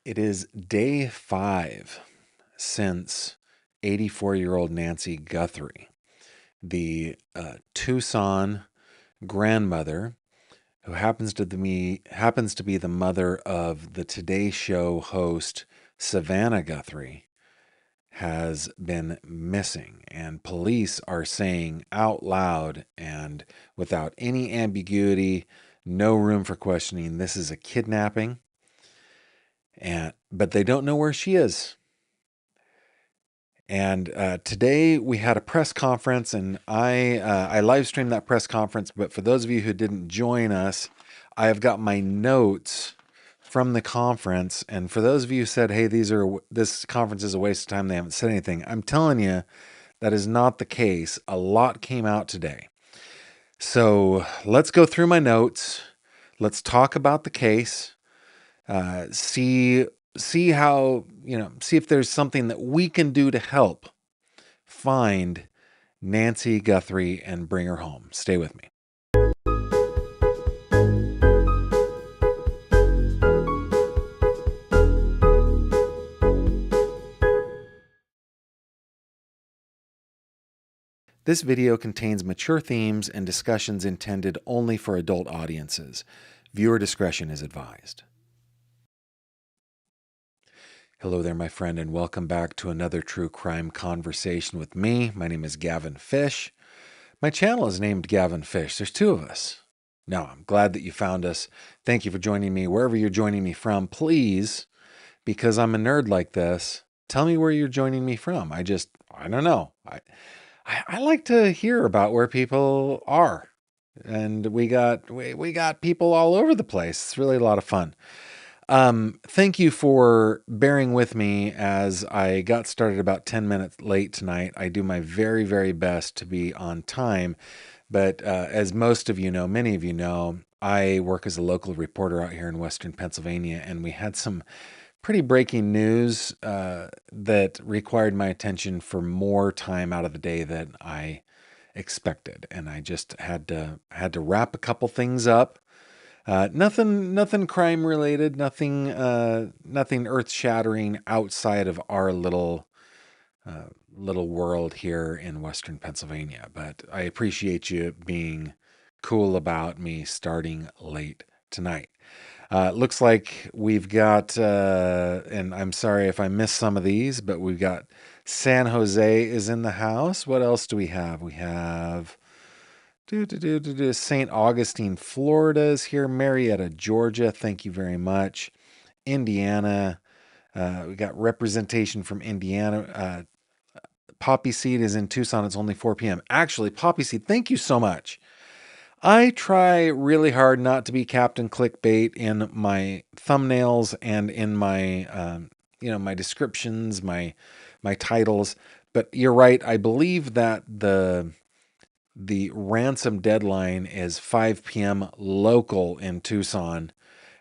It is day 5 since 84-year-old Nancy Guthrie, the Tucson grandmother who happens to be the mother of the Today Show host Savannah Guthrie, has been missing, and police are saying out loud and without any ambiguity, no room for questioning, this is a kidnapping. But they don't know where she is. And today we had a press conference, and I live streamed that press conference. But for those of you who didn't join us, I have got my notes from the conference. And for those of you who said, "Hey, this conference is a waste of time," they haven't said anything. I'm telling you, that is not the case. A lot came out today. So let's go through my notes. Let's talk about the case. See how, see if there's something that we can do to help find Nancy Guthrie and bring her home. Stay with me. This video contains mature themes and discussions intended only for adult audiences. Viewer discretion is advised. Hello there, my friend, and welcome back to another true crime conversation with me. My name is Gavin Fish. My channel is named Gavin Fish. There's two of us. Now, I'm glad that you found us. Thank you for joining me wherever you're joining me from. Please, because I'm a nerd like this, tell me where you're joining me from. I don't know. I like to hear about where people are. And we got people all over the place. It's really a lot of fun. Thank you for bearing with me as I got started about 10 minutes late tonight. I do my very, very best to be on time. But as most of you know, many of you know, I work as a local reporter out here in Western Pennsylvania, and we had some pretty breaking news that required my attention for more time out of the day than I expected, and I just had to wrap a couple things up. Nothing crime related, nothing earth shattering outside of our little world here in Western Pennsylvania. But I appreciate you being cool about me starting late tonight. Looks like we've got, and I'm sorry if I missed some of these, but we've got San Jose is in the house. What else do we have? We have St. Augustine, Florida is here. Marietta, Georgia. Thank you very much. Indiana. We got representation from Indiana. Poppy Seed is in Tucson. It's only 4 p.m. Actually, Poppy Seed, thank you so much. I try really hard not to be Captain Clickbait in my thumbnails and in my, my descriptions, my titles. But you're right. I believe that the ransom deadline is 5 p.m. local in Tucson,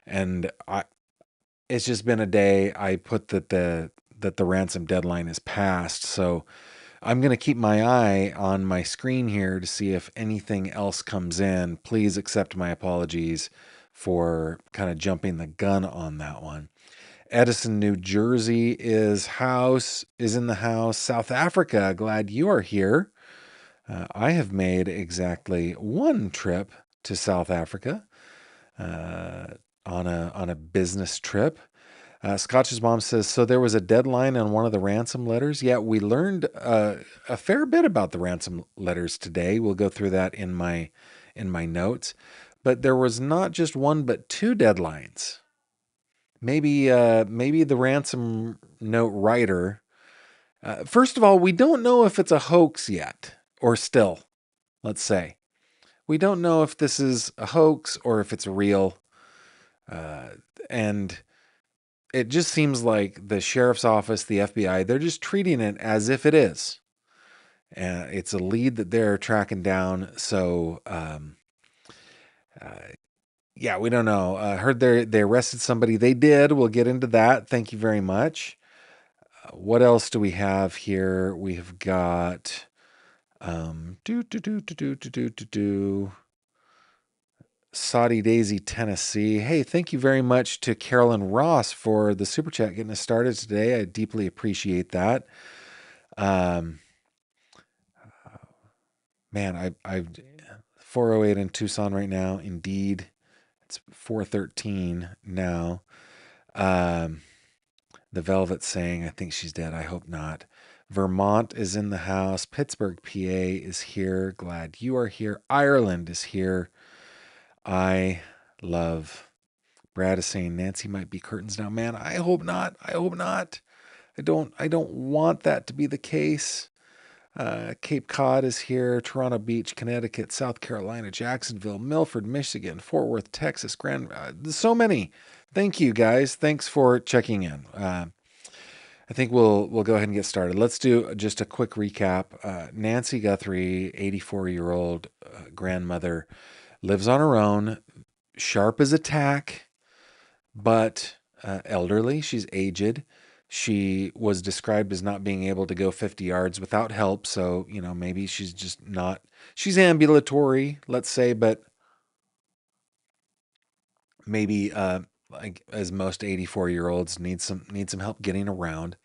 and it's just been a day. I put that the ransom deadline is passed, so I'm going to keep my eye on my screen here to see if anything else comes in. Please accept my apologies for kind of jumping the gun on that one. Edison, New Jersey is in the house. South Africa, glad you are here. I have made exactly one trip to South Africa on a business trip. Scotch's mom says, so there was a deadline on one of the ransom letters. Yeah, we learned a fair bit about the ransom letters today. We'll go through that in my notes. But there was not just one, but two deadlines. Maybe the ransom note writer. First of all, we don't know if it's a hoax yet, or still, let's say. We don't know if this is a hoax or if it's real. And it just seems like the sheriff's office, the FBI, they're just treating it as if it is. It's a lead that they're tracking down. So, yeah, we don't know. Heard they arrested somebody. They did. We'll get into that. Thank you very much. What else do we have here? We've got Saudi Daisy, Tennessee. Hey, thank you very much to Carolyn Ross for the super chat getting us started today. I deeply appreciate that. Man, I've 4:08 in Tucson right now. Indeed, it's 4:13 now. The Velvet saying, I think she's dead. I hope not. Vermont is in the house. Pittsburgh, PA is here. Glad you are here. Ireland is here. I love. Brad is saying Nancy might be curtains now. Man, I hope not. I hope not. I don't want that to be the case. Cape Cod is here. Toronto Beach, Connecticut, South Carolina, Jacksonville, Milford, Michigan, Fort Worth, Texas, so many. Thank you guys. Thanks for checking in. I think we'll go ahead and get started. Let's do just a quick recap. Nancy Guthrie, 84-year-old grandmother, lives on her own, sharp as a tack, but elderly. She's aged. She was described as not being able to go 50 yards without help. So, maybe she's just not, she's ambulatory, let's say, but maybe, like as most 84-year-olds need some help getting around.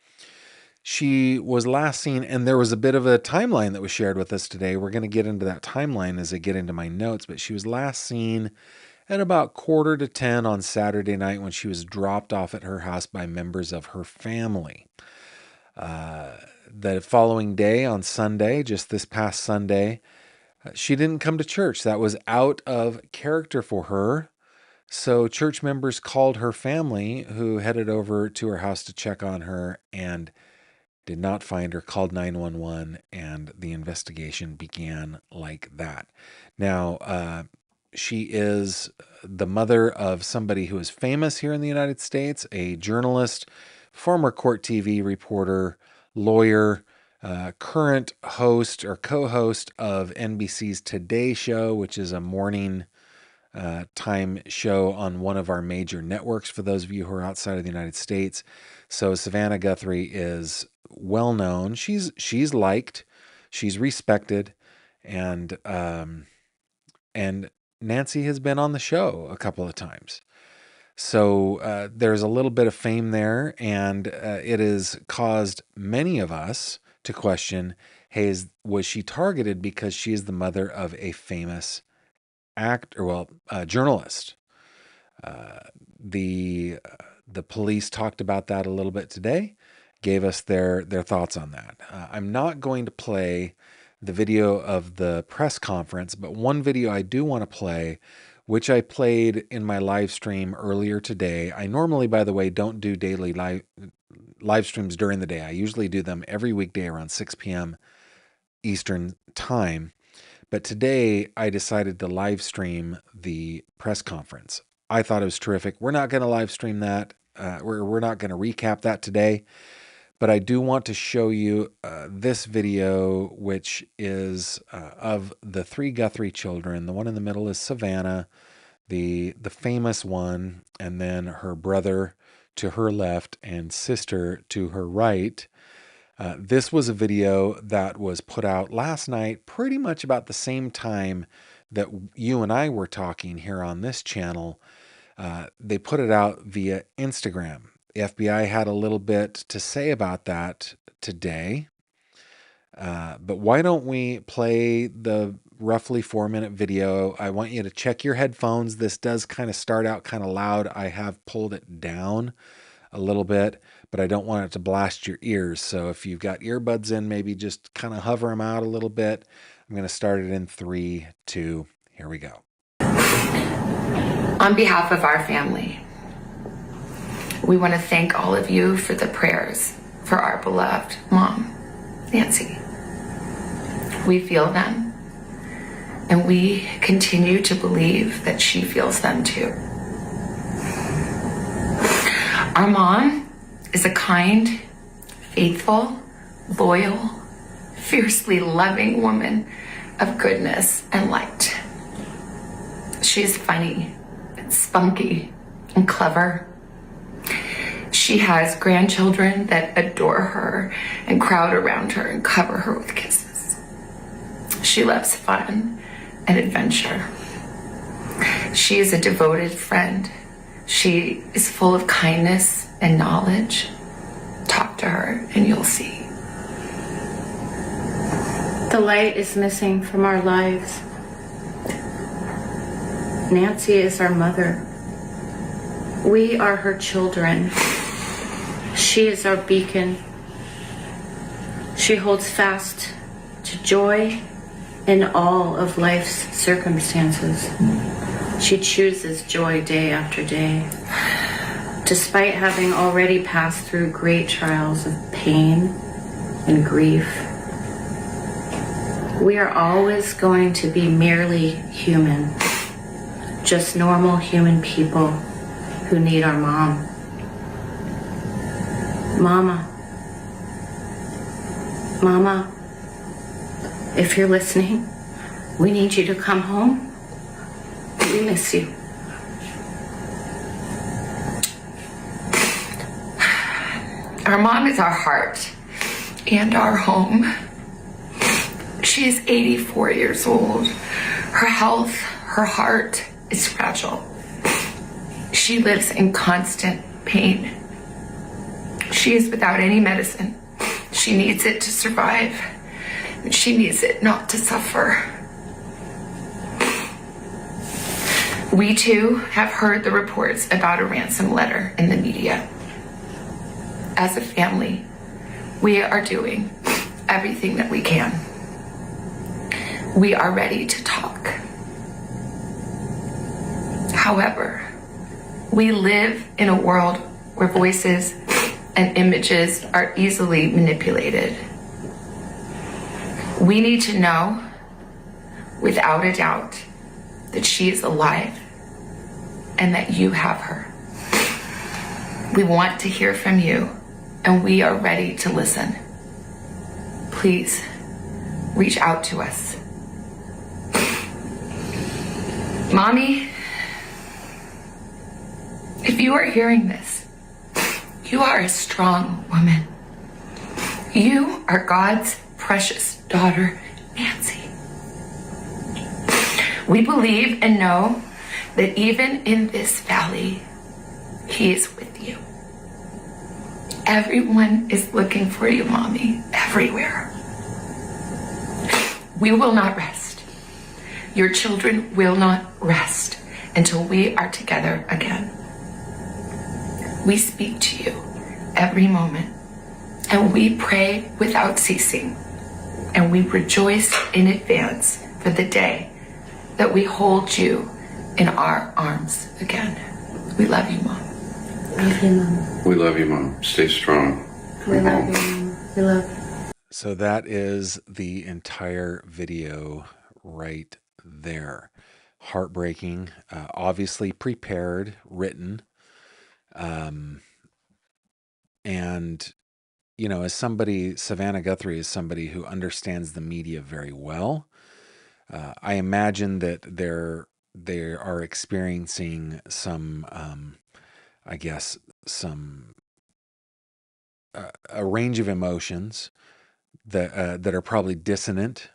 She was last seen, and there was a bit of a timeline that was shared with us today. We're going to get into that timeline as I get into my notes, but she was last seen at about 9:45 on Saturday night when she was dropped off at her house by members of her family. The following day, on Sunday, just this past Sunday, she didn't come to church. That was out of character for her. So church members called her family, who headed over to her house to check on her and did not find her, called 911, and the investigation began like that. Now, she is the mother of somebody who is famous here in the United States, a journalist, former court TV reporter, lawyer, current host or co-host of NBC's Today Show, which is a morning time show on one of our major networks for those of you who are outside of the United States. So Savannah Guthrie is well known. She's liked, she's respected, and Nancy has been on the show a couple of times. So there's a little bit of fame there, and it has caused many of us to question, hey, was she targeted because she is the mother of a famous journalist? The police talked about that a little bit today, gave us their thoughts on that. I'm not going to play the video of the press conference, but one video I do want to play, which I played in my live stream earlier today. I normally, by the way, don't do daily live streams during the day. I usually do them every weekday around 6 p.m. Eastern time. But today I decided to live stream the press conference. I thought it was terrific. We're not going to live stream that. We're not going to recap that today. But I do want to show you this video, which is of the three Guthrie children. The one in the middle is Savannah, the famous one, and then her brother to her left and sister to her right. This was a video that was put out last night, pretty much about the same time that you and I were talking here on this channel. They put it out via Instagram. The FBI had a little bit to say about that today. But why don't we play the roughly 4-minute video? I want you to check your headphones. This does kind of start out kind of loud. I have pulled it down a little bit, but I don't want it to blast your ears. So if you've got earbuds in, maybe just kind of hover them out a little bit. I'm going to start it in 3, 2, here we go. On behalf of our family, we want to thank all of you for the prayers for our beloved mom, Nancy. We feel them, and we continue to believe that she feels them too. Our mom is a kind, faithful, loyal, fiercely loving woman of goodness and light. She's funny, and spunky, and clever. She has grandchildren that adore her and crowd around her and cover her with kisses. She loves fun and adventure. She is a devoted friend. She is full of kindness and knowledge. Talk to her and you'll see. The light is missing from our lives. Nancy is our mother. We are her children. She is our beacon. She holds fast to joy in all of life's circumstances. She chooses joy day after day. Despite having already passed through great trials of pain and grief, we are always going to be merely human, just normal human people who need our mom. Mama, if you're listening, we need you to come home. We miss you. Our mom is our heart and our home. She is 84 years old. Her health, her heart is fragile. She lives in constant pain. She is without any medicine. She needs it to survive. She needs it not to suffer. We too have heard the reports about a ransom letter in the media. As a family, we are doing everything that we can. We are ready to talk. However, we live in a world where voices and images are easily manipulated. We need to know, without a doubt, that she is alive and that you have her. We want to hear from you, and we are ready to listen. Please reach out to us. Mommy, if you are hearing this, you are a strong woman. You are God's precious daughter, Nancy. We believe and know that even in this valley, He is with you. Everyone is looking for you, Mommy, everywhere. We will not rest. Your children will not rest until we are together again. We speak to you every moment, and we pray without ceasing, and we rejoice in advance for the day that we hold you in our arms again. We love you, Mom. Love you, Mom. We love you, Mom. Stay strong. We love you, Mom. We love you. So that is the entire video right there. Heartbreaking, obviously prepared, written. And, you know, as somebody, Savannah Guthrie is somebody who understands the media very well. I imagine that they are experiencing some, I guess, some a range of emotions that are probably dissonant.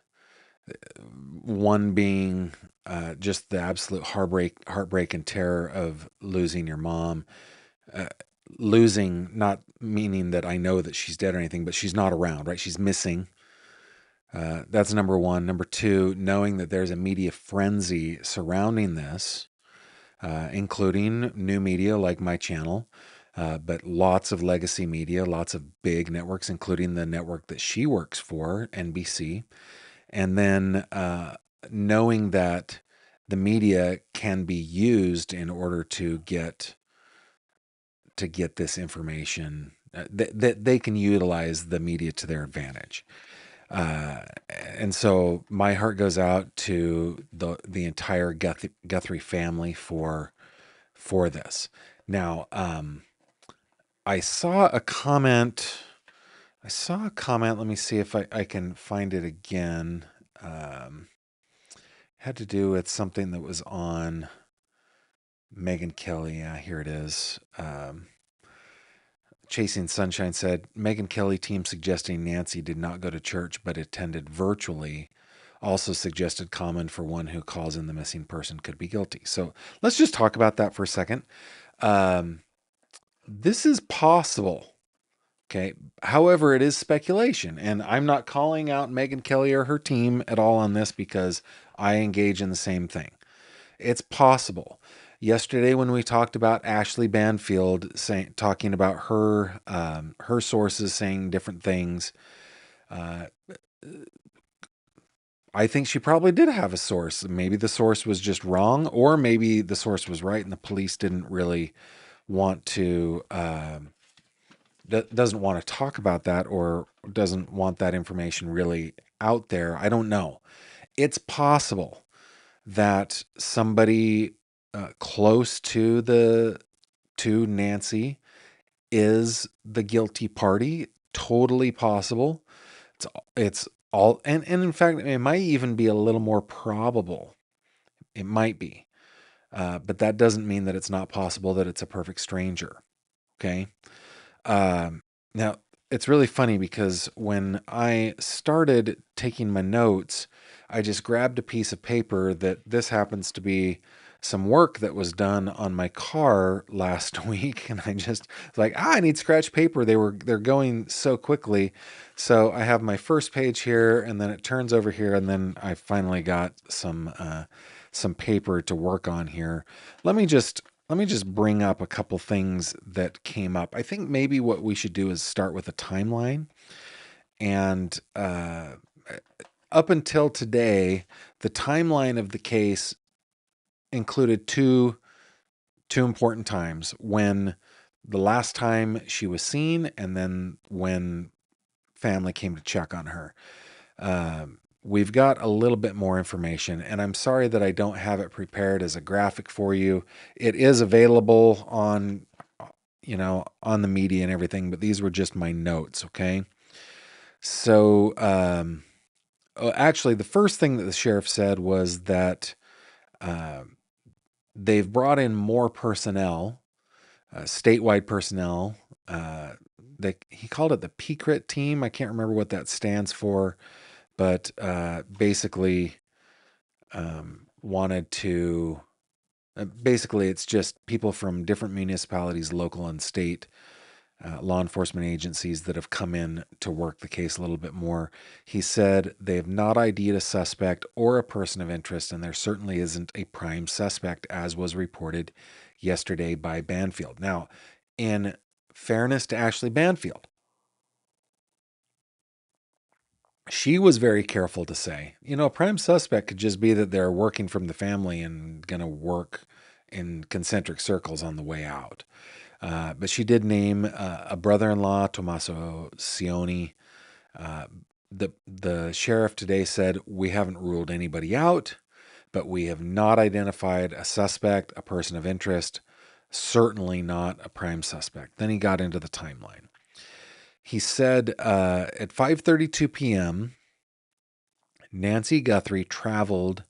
One being just the absolute heartbreak and terror of losing your mom. Losing, not meaning that I know that she's dead or anything, but she's not around, right? She's missing. That's number one. Number two, knowing that there's a media frenzy surrounding this, including new media like my channel, but lots of legacy media, lots of big networks, including the network that she works for, NBC. And then knowing that the media can be used in order to get this information, that they can utilize the media to their advantage. And so my heart goes out to the entire Guthrie family for this. Now, I saw a comment. Let me see if I can find it again. Had to do with something that was on Megyn Kelly. Yeah, here it is. Chasing Sunshine said, Megyn Kelly team suggesting Nancy did not go to church but attended virtually also suggested common for one who calls in the missing person could be guilty. So let's just talk about that for a second. This is possible. Okay. However, it is speculation, and I'm not calling out Megyn Kelly or her team at all on this because I engage in the same thing. It's possible. Yesterday, when we talked about Ashley Banfield talking about her sources saying different things, I think she probably did have a source. Maybe the source was just wrong, or maybe the source was right, and the police didn't really want to. Doesn't want to talk about that, or doesn't want that information really out there. I don't know. It's possible that somebody close to Nancy is the guilty party. Totally possible. It's all, and in fact, it might even be a little more probable. It might be, but that doesn't mean that it's not possible that it's a perfect stranger. Okay. Now, it's really funny because when I started taking my notes, I just grabbed a piece of paper that this happens to be some work that was done on my car last week, and I just was like, I need scratch paper. They're going so quickly. So I have my first page here, and then it turns over here, and then I finally got some paper to work on here. Let me just bring up a couple things that came up. I think maybe what we should do is start with a timeline. And up until today, the timeline of the case included two important times: when the last time she was seen, and then when family came to check on her. We've got a little bit more information, and I'm sorry that I don't have it prepared as a graphic for you. It is available on, on the media and everything, but these were just my notes, okay? So, actually, the first thing that the sheriff said was that they've brought in more personnel, statewide personnel. He called it the PCRIT team. I can't remember what that stands for, but basically wanted to. Basically, it's just people from different municipalities, local and state law enforcement agencies that have come in to work the case a little bit more. He said they have not ID'd a suspect or a person of interest, and there certainly isn't a prime suspect, as was reported yesterday by Banfield. Now, in fairness to Ashley Banfield, she was very careful to say, a prime suspect could just be that they're working from the family and going to work in concentric circles on the way out. But she did name a brother-in-law, Tommaso Cioni. The sheriff today said, we haven't ruled anybody out, but we have not identified a suspect, a person of interest, certainly not a prime suspect. Then he got into the timeline. He said at 5:32 p.m., Nancy Guthrie traveled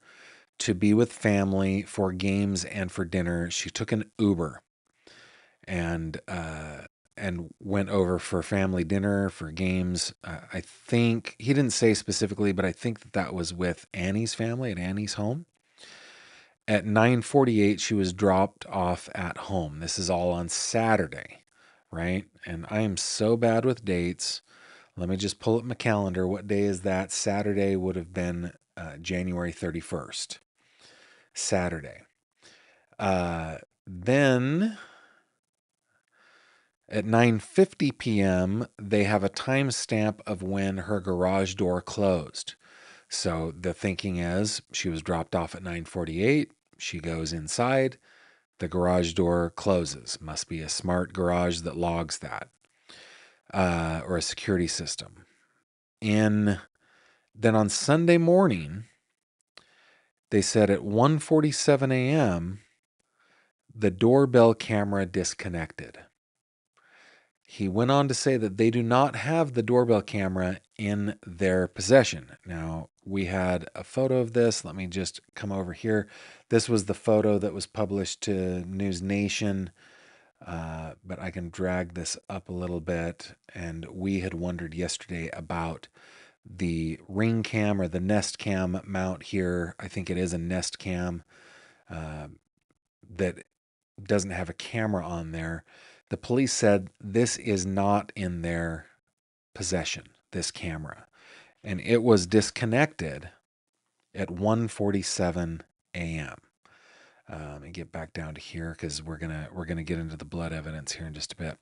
to be with family for games and for dinner. She took an Uber and went over for family dinner, for games. I think he didn't say specifically, but I think that was with Annie's family at Annie's home. At 9:48, she was dropped off at home. This is all on Saturday, right? And I am so bad with dates. Let me just pull up my calendar. What day is that? Saturday would have been January 31st. Saturday. Then at 9:50 p.m., they have a timestamp of when her garage door closed. So the thinking is she was dropped off at 9:48. She goes inside. The garage door closes. Must be a smart garage that logs that, or a security system. Then on Sunday morning, they said at 1:47 a.m., the doorbell camera disconnected. He went on to say that they do not have the doorbell camera in their possession. Now, we had a photo of this. Let me just come over here. This was the photo that was published to News Nation, but I can drag this up a little bit. And we had wondered yesterday about the ring cam or the Nest Cam mount here, I think it is a Nest Cam, that doesn't have a camera on there. The police said this is not in their possession, this camera, and it was disconnected at 1:47 a.m. And get back down to here because we're gonna get into the blood evidence here in just a bit.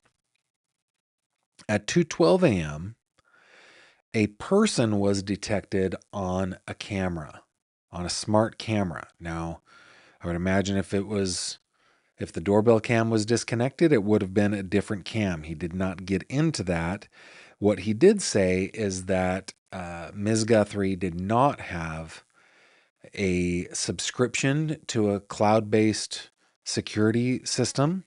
At 2:12 a.m., a person was detected on a camera, on a smart camera. Now, I would imagine if the doorbell cam was disconnected, it would have been a different cam. He did not get into that. What he did say is that Ms. Guthrie did not have a subscription to a cloud-based security system.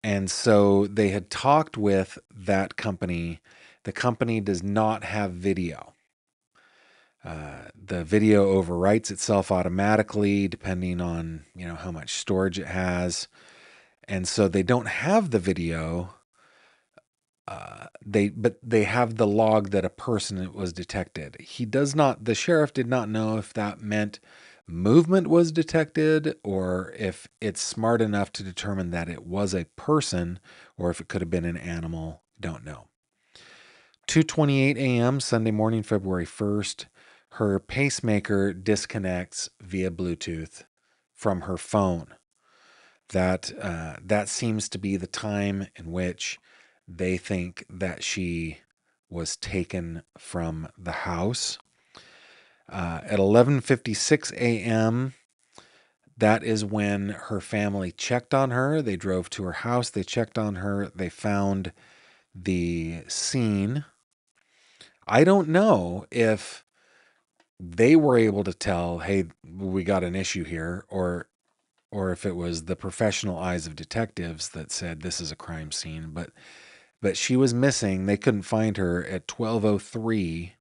And so they had talked with that company. The company does not have video. The video overwrites itself automatically depending on, how much storage it has. And so they don't have the video. But they have the log that a person was detected. The sheriff did not know if that meant movement was detected or if it's smart enough to determine that it was a person or if it could have been an animal. Don't know. 2:28 a.m. Sunday morning, February 1st, her pacemaker disconnects via Bluetooth from her phone. That seems to be the time in which they think that she was taken from the house. At 11:56 a.m., that is when her family checked on her. They drove to her house. They checked on her. They found the scene. I don't know if they were able to tell, hey, we got an issue here, or if it was the professional eyes of detectives that said this is a crime scene. But she was missing. They couldn't find her at 12:03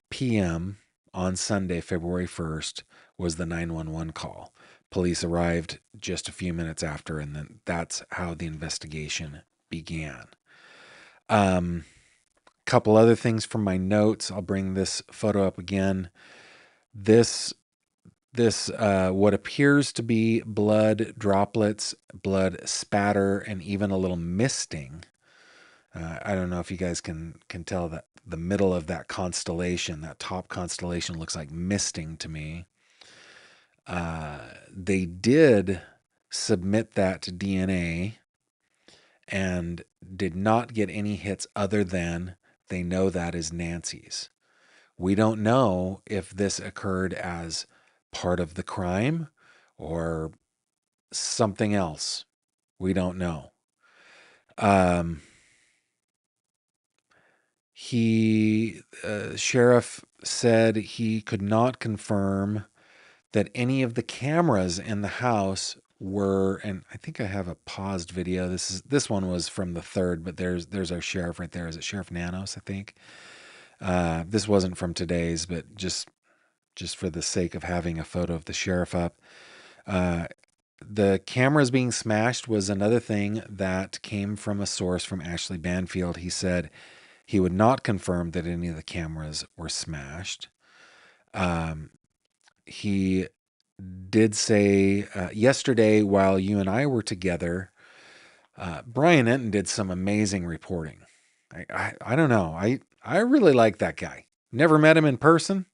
p.m. on Sunday, February 1st, was the 911 call. Police arrived just a few minutes after, and then that's how the investigation began. Couple other things from my notes. I'll bring this photo up again. This what appears to be blood droplets, blood spatter, and even a little misting. I don't know if you guys can tell that the middle of that constellation, that top constellation, looks like misting to me. They did submit that to DNA and did not get any hits other than they know that is Nancy's. We don't know if this occurred as part of the crime or something else. We don't know. Sheriff said he could not confirm that any of the cameras in the house were, and I think I have a paused video. This one was from the 3rd, but there's our sheriff right there. Is it Sheriff Nanos, I think? This wasn't from today's, but just for the sake of having a photo of the sheriff up. The cameras being smashed was another thing that came from a source from Ashley Banfield. He said he would not confirm that any of the cameras were smashed. He did say yesterday while you and I were together, Brian Enton did some amazing reporting. I don't know. I really like that guy. Never met him in person,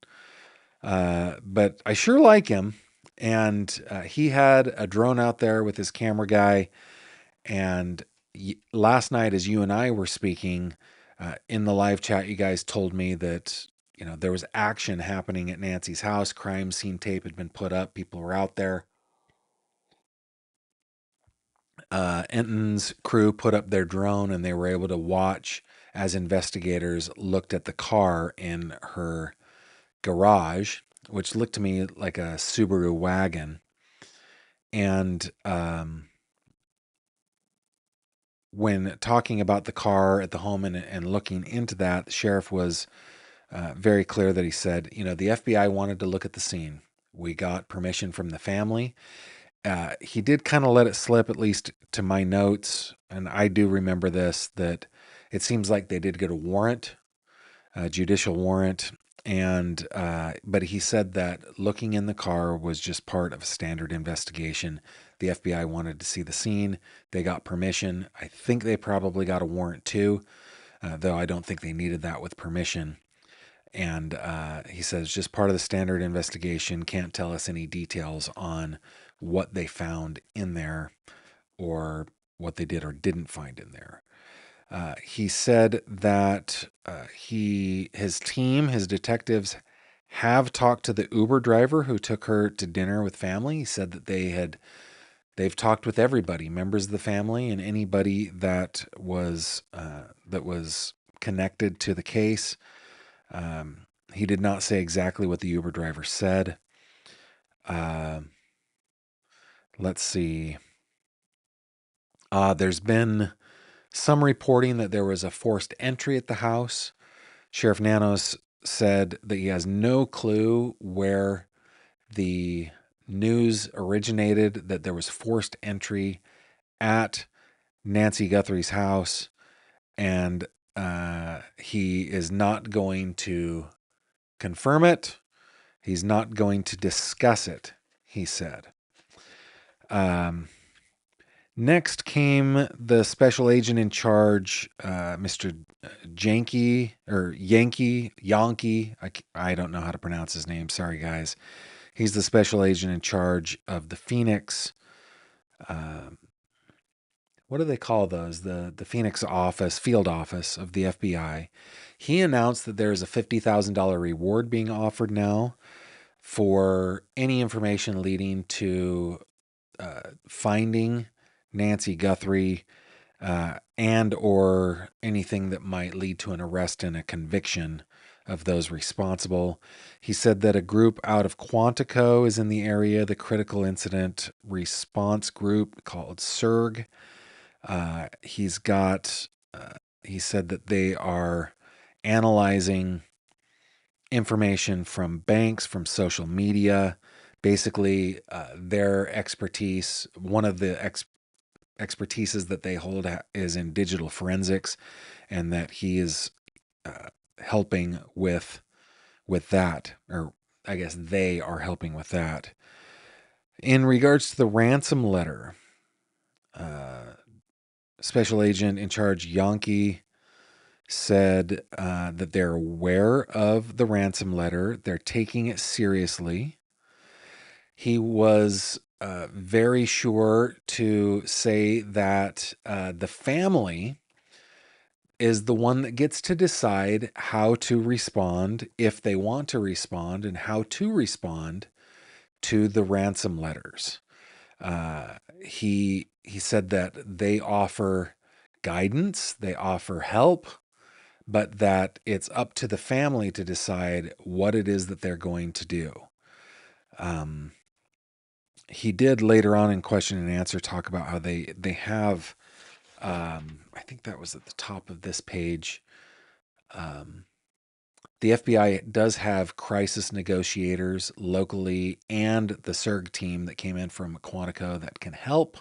but I sure like him. And he had a drone out there with his camera guy. And last night, as you and I were speaking in the live chat, you guys told me that there was action happening at Nancy's house. Crime scene tape had been put up. People were out there. Enton's crew put up their drone and they were able to watch as investigators looked at the car in her garage, which looked to me like a Subaru wagon. And when talking about the car at the home and looking into that, the sheriff was very clear that he said, the FBI wanted to look at the scene. We got permission from the family. He did kind of let it slip, at least to my notes, and I do remember this, that it seems like they did get a warrant judicial warrant. And but he said that looking in the car was just part of a standard investigation. The FBI wanted to see the scene. They got permission. I think they probably got a warrant too, though I don't think they needed that with permission. And he says just part of the standard investigation. Can't tell us any details on what they found in there or what they did or didn't find in there. He said that his team, his detectives, have talked to the Uber driver who took her to dinner with family. He said that they've talked with everybody, members of the family, and anybody that was connected to the case. He did not say exactly what the Uber driver said. Let's see. There's been some reporting that there was a forced entry at the house. Sheriff Nanos said that he has no clue where the news originated that there was forced entry at Nancy Guthrie's house, and he is not going to confirm it. He's not going to discuss it, he said. Next came the special agent in charge, Mr. Yankee. I don't know how to pronounce his name. Sorry, guys. He's the special agent in charge of the Phoenix. What do they call those? The Phoenix office, field office of the FBI. He announced that there's a $50,000 reward being offered now for any information leading to finding Nancy Guthrie and or anything that might lead to an arrest and a conviction of those responsible. He said that a group out of Quantico is in the area, the Critical Incident Response Group called SIRG. He said that they are analyzing information from banks, from social media. Basically, their expertise, one of the expertises that they hold is in digital forensics, and that he is helping with that, or I guess they are helping with that. In regards to the ransom letter, Special Agent in charge Yankee said that they're aware of the ransom letter. They're taking it seriously. He was very sure to say that the family is the one that gets to decide how to respond, if they want to respond, and how to respond to the ransom letters. He said that they offer guidance, they offer help, but that it's up to the family to decide what it is that they're going to do. He did later on in question and answer talk about how they have, I think that was at the top of this page. The FBI does have crisis negotiators locally and the SIRG team that came in from Quantico that can help.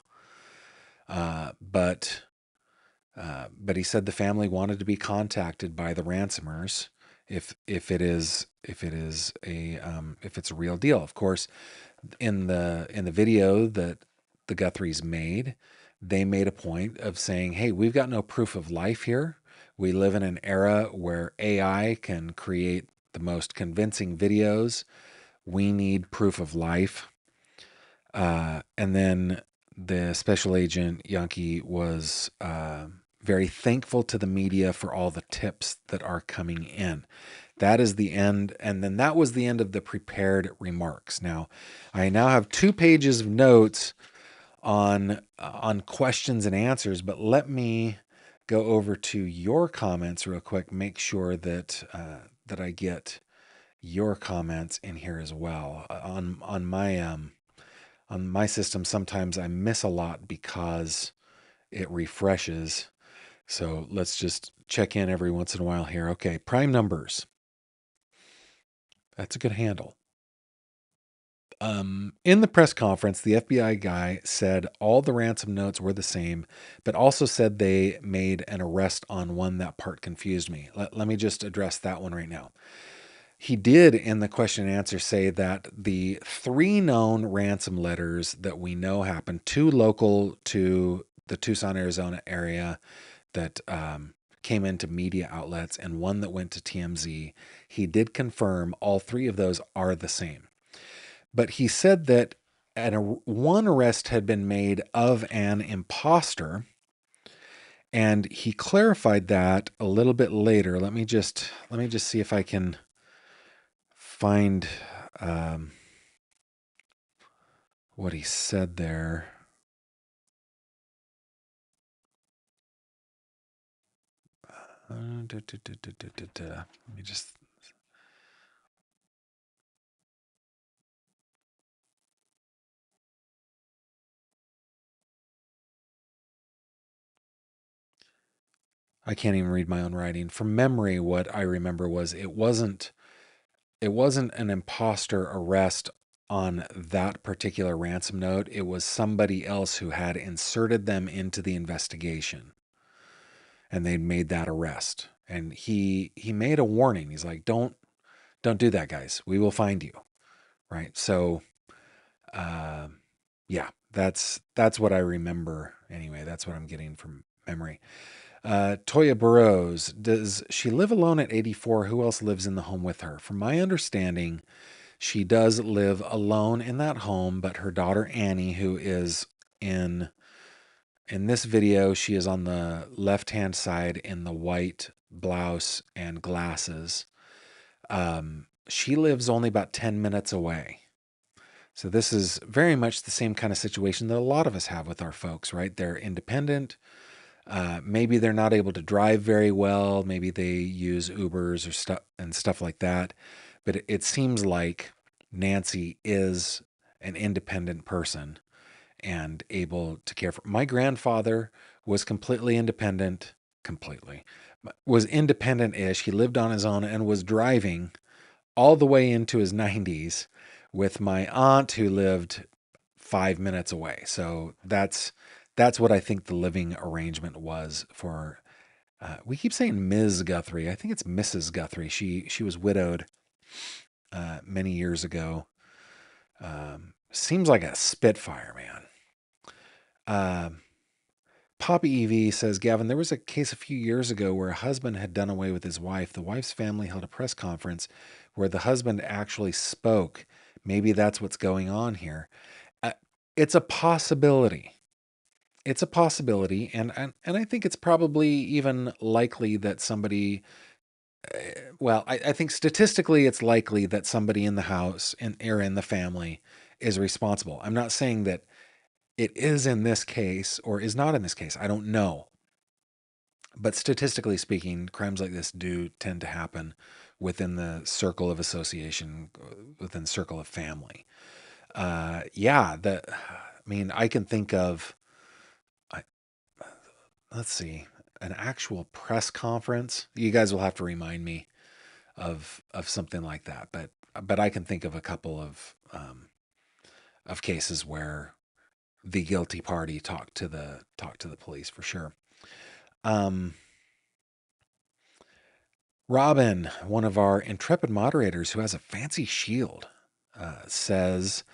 But he said the family wanted to be contacted by the ransomers if it's a real deal. Of course, in the video that the Guthries made, they made a point of saying, "Hey, we've got no proof of life here. We live in an era where AI can create the most convincing videos. We need proof of life." And then the special agent Yankee was very thankful to the media for all the tips that are coming in. That is the end. And then that was the end of the prepared remarks. Now, I now have 2 pages of notes on questions and answers, but let me go over to your comments real quick. Make sure that that I get your comments in here as well. On my system, sometimes I miss a lot because it refreshes. So let's just check in every once in a while here. Okay, prime numbers. That's a good handle. In the press conference, the FBI guy said all the ransom notes were the same, but also said they made an arrest on one. That part confused me. Let me just address that one right now. He did, in the question and answer, say that the 3 known ransom letters that we know happened, 2 local to the Tucson, Arizona area that came into media outlets, and 1 that went to TMZ. He did confirm all 3 of those are the same. But he said that one arrest had been made of an imposter, and he clarified that a little bit later. Let me just see if I can find what he said there. Let me just. I can't even read my own writing. From memory, what I remember was it wasn't an imposter arrest on that particular ransom note. It was somebody else who had inserted them into the investigation, and they'd made that arrest. And he made a warning. He's like, don't do that, guys. We will find you. Right. So, yeah, that's what I remember. Anyway, that's what I'm getting from memory. Toya Burrows, does she live alone at 84? Who else lives in the home with her? From my understanding, she does live alone in that home, but her daughter Annie, who is in this video, she is on the left-hand side in the white blouse and glasses. She lives only about 10 minutes away. So this is very much the same kind of situation that a lot of us have with our folks, right? They're independent. Maybe they're not able to drive very well. Maybe they use Ubers or stuff like that. But it seems like Nancy is an independent person and able to care for. My grandfather was completely independent, was independent-ish. He lived on his own and was driving all the way into his 90s with my aunt who lived 5 minutes away. So that's what I think the living arrangement was for. We keep saying Ms. Guthrie. I think it's Mrs. Guthrie. She was widowed many years ago. Seems like a Spitfire, man. Poppy EV says, Gavin, there was a case a few years ago where a husband had done away with his wife. The wife's family held a press conference where the husband actually spoke. Maybe that's what's going on here. It's a possibility. It's a possibility, and I think it's probably even likely that somebody. Well, I think statistically it's likely that somebody in the house or in the family is responsible. I'm not saying that it is in this case or is not in this case. I don't know. But statistically speaking, crimes like this do tend to happen within the circle of association, within the circle of family. Yeah, I can think of, let's see, an actual press conference. You guys will have to remind me of something like that, but I can think of a couple of cases where the guilty party talked to the police for sure. Robin, one of our intrepid moderators who has a fancy shield, says,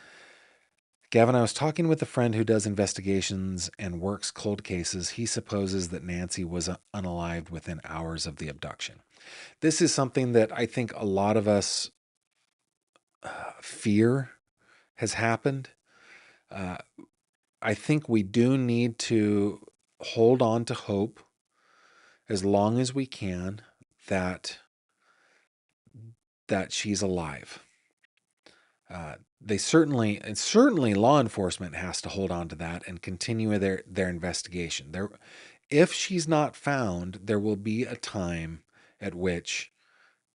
Gavin, I was talking with a friend who does investigations and works cold cases. He supposes that Nancy was unalived within hours of the abduction. This is something that I think a lot of us fear has happened. I think we do need to hold on to hope as long as we can that she's alive. Certainly law enforcement has to hold on to that and continue their investigation. If she's not found, there will be a time at which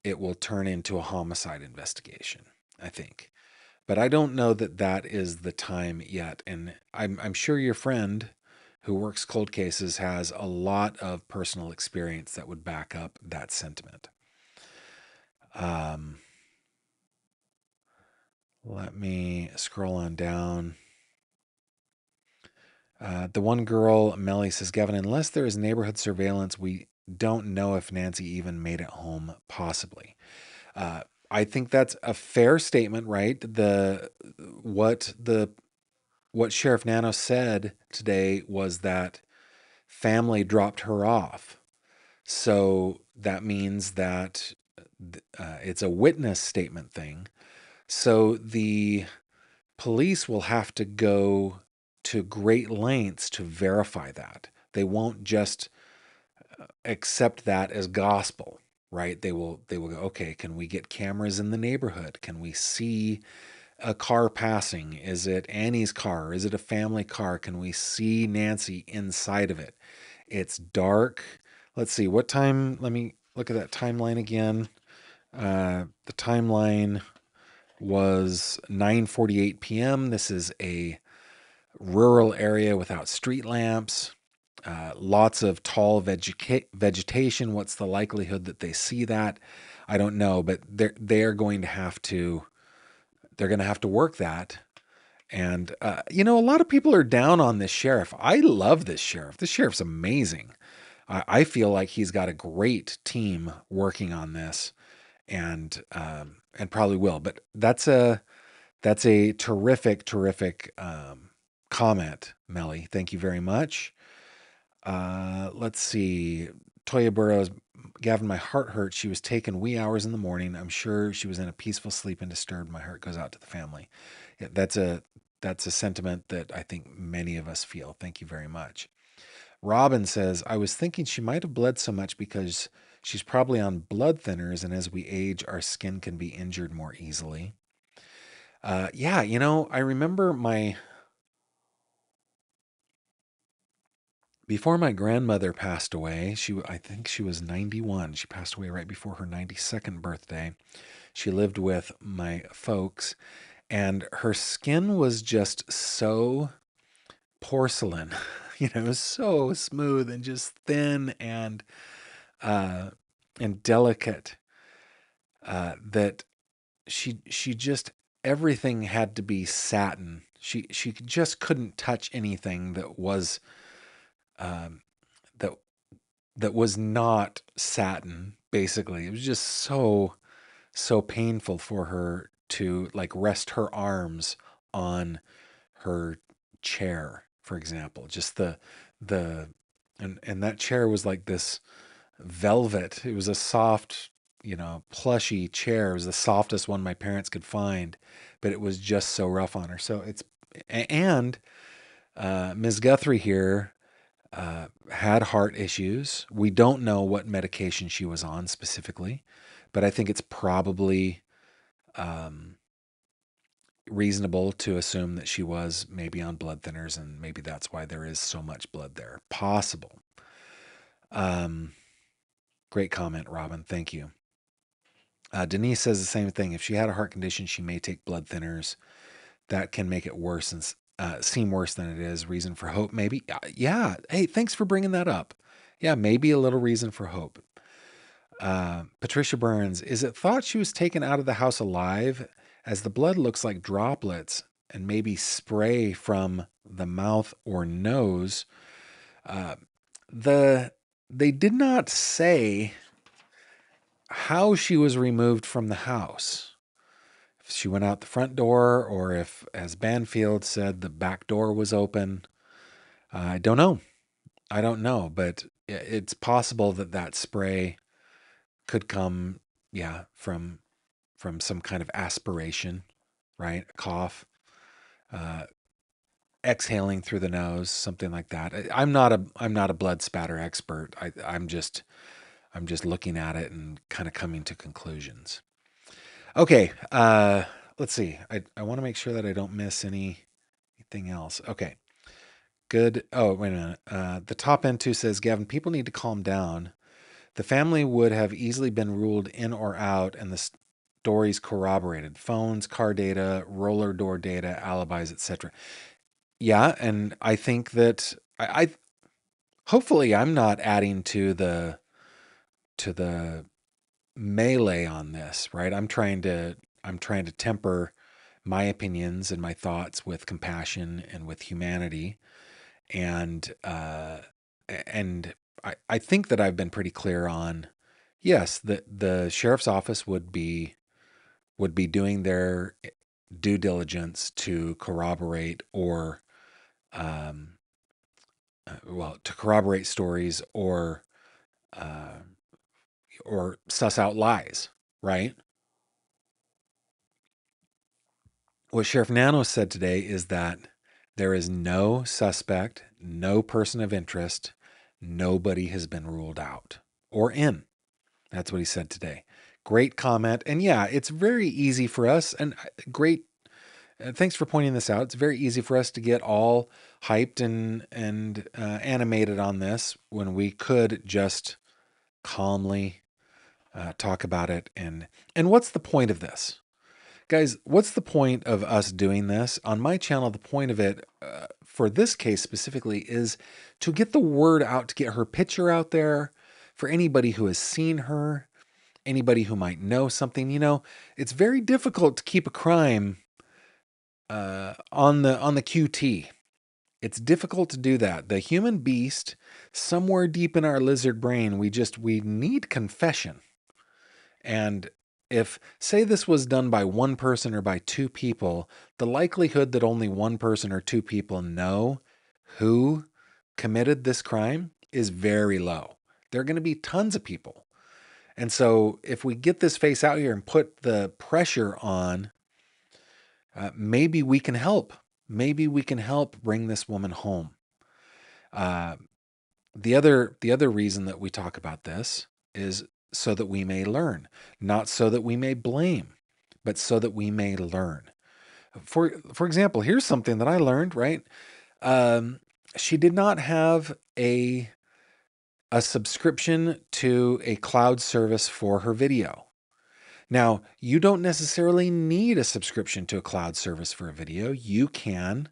it will turn into a homicide investigation, I think. But I don't know that is the time yet. And I'm sure your friend who works cold cases has a lot of personal experience that would back up that sentiment. Let me scroll on down. The one girl, Melly, says, Gavin, unless there is neighborhood surveillance, we don't know if Nancy even made it home, possibly. Uh, I think that's a fair statement, right? What the what Sheriff Nano said today was that family dropped her off. So that means that it's a witness statement thing. So the police will have to go to great lengths to verify that. They won't just accept that as gospel, right? They will go, okay, can we get cameras in the neighborhood? Can we see a car passing? Is it Annie's car? Is it a family car? Can we see Nancy inside of it? It's dark. Let's see, what time? Let me look at that timeline again. The timeline was 9:48 p.m. This is a rural area without street lamps. Lots of tall vegetation. What's the likelihood that they see that? I don't know, but they're going to have to work that. And a lot of people are down on this sheriff. I love this sheriff. This sheriff's amazing. I feel like he's got a great team working on this, and probably will. But that's a terrific comment, Melly. Thank you very much. Let's see. Toya Burrows, Gavin, my heart hurts. She was taken wee hours in the morning. I'm sure she was in a peaceful sleep and disturbed. My heart goes out to the family. Yeah, that's a sentiment that I think many of us feel. Thank you very much. Robin says, I was thinking she might have bled so much because she's probably on blood thinners, and as we age, our skin can be injured more easily. Yeah, I remember before my grandmother passed away, I think she was 91. She passed away right before her 92nd birthday. She lived with my folks, and her skin was just so porcelain, so smooth and just thin uh, and delicate, that she just everything had to be satin. She just couldn't touch anything that was um, that that was not satin. Basically, it was just so painful for her to like rest her arms on her chair, for example. Just the and that chair was like this velvet. It was a soft, plushy chair. It was the softest one my parents could find, but it was just so rough on her. So and Ms. Guthrie here had heart issues. We don't know what medication she was on specifically, but I think it's probably um, reasonable to assume that she was maybe on blood thinners, and maybe that's why there is so much blood there. Possible. Um, Great comment, Robin. Thank you. Denise says the same thing. If she had a heart condition, she may take blood thinners. That can make it worse and seem worse than it is. Reason for hope, maybe. Yeah. Hey, thanks for bringing that up. Yeah, maybe a little reason for hope. Patricia Burns, is it thought she was taken out of the house alive, as the blood looks like droplets and maybe spray from the mouth or nose? Uh, they did not say how she was removed from the house. If she went out the front door, or if, as Banfield said, the back door was open. I don't know. I don't know, but it's possible that spray could come, yeah, from some kind of aspiration, right? A cough, uh, exhaling through the nose, something like that. I'm not a blood spatter expert. I'm just looking at it and kind of coming to conclusions. Okay, let's see. I want to make sure that I don't miss anything else. Okay, good. Oh, wait a minute. The top end two says, Gavin, people need to calm down. The family would have easily been ruled in or out, and the stories corroborated: phones, car data, roller door data, alibis, etc. Yeah, and I think that I hopefully I'm not adding to the melee on this, right? I'm trying to temper my opinions and my thoughts with compassion and with humanity. And I think that I've been pretty clear on, yes, that the sheriff's office would be doing their due diligence to corroborate or to corroborate stories uh, or suss out lies, right? What Sheriff Nano said today is that there is no suspect, no person of interest, nobody has been ruled out or in. That's what he said today. Great comment. And yeah, it's very easy for us, and great. Thanks for pointing this out. It's very easy for us to get all hyped and animated on this when we could just calmly talk about it. And what's the point of this? Guys, what's the point of us doing this? On my channel, the point of it, for this case specifically, is to get the word out, to get her picture out there for anybody who has seen her, anybody who might know something. You know, it's very difficult to keep a crime on the QT. It's difficult to do that. The human beast, somewhere deep in our lizard brain, we need confession. And if, say, this was done by one person or by two people, the likelihood that only one person or two people know who committed this crime is very low. There are going to be tons of people. And so if we get this face out here and put the pressure on, maybe we can help. Maybe we can help bring this woman home. The other reason that we talk about this is so that we may learn, not so that we may blame, but so that we may learn. For example, here's something that I learned, right? She did not have a subscription to a cloud service for her video. Now, you don't necessarily need a subscription to a cloud service for a video. You can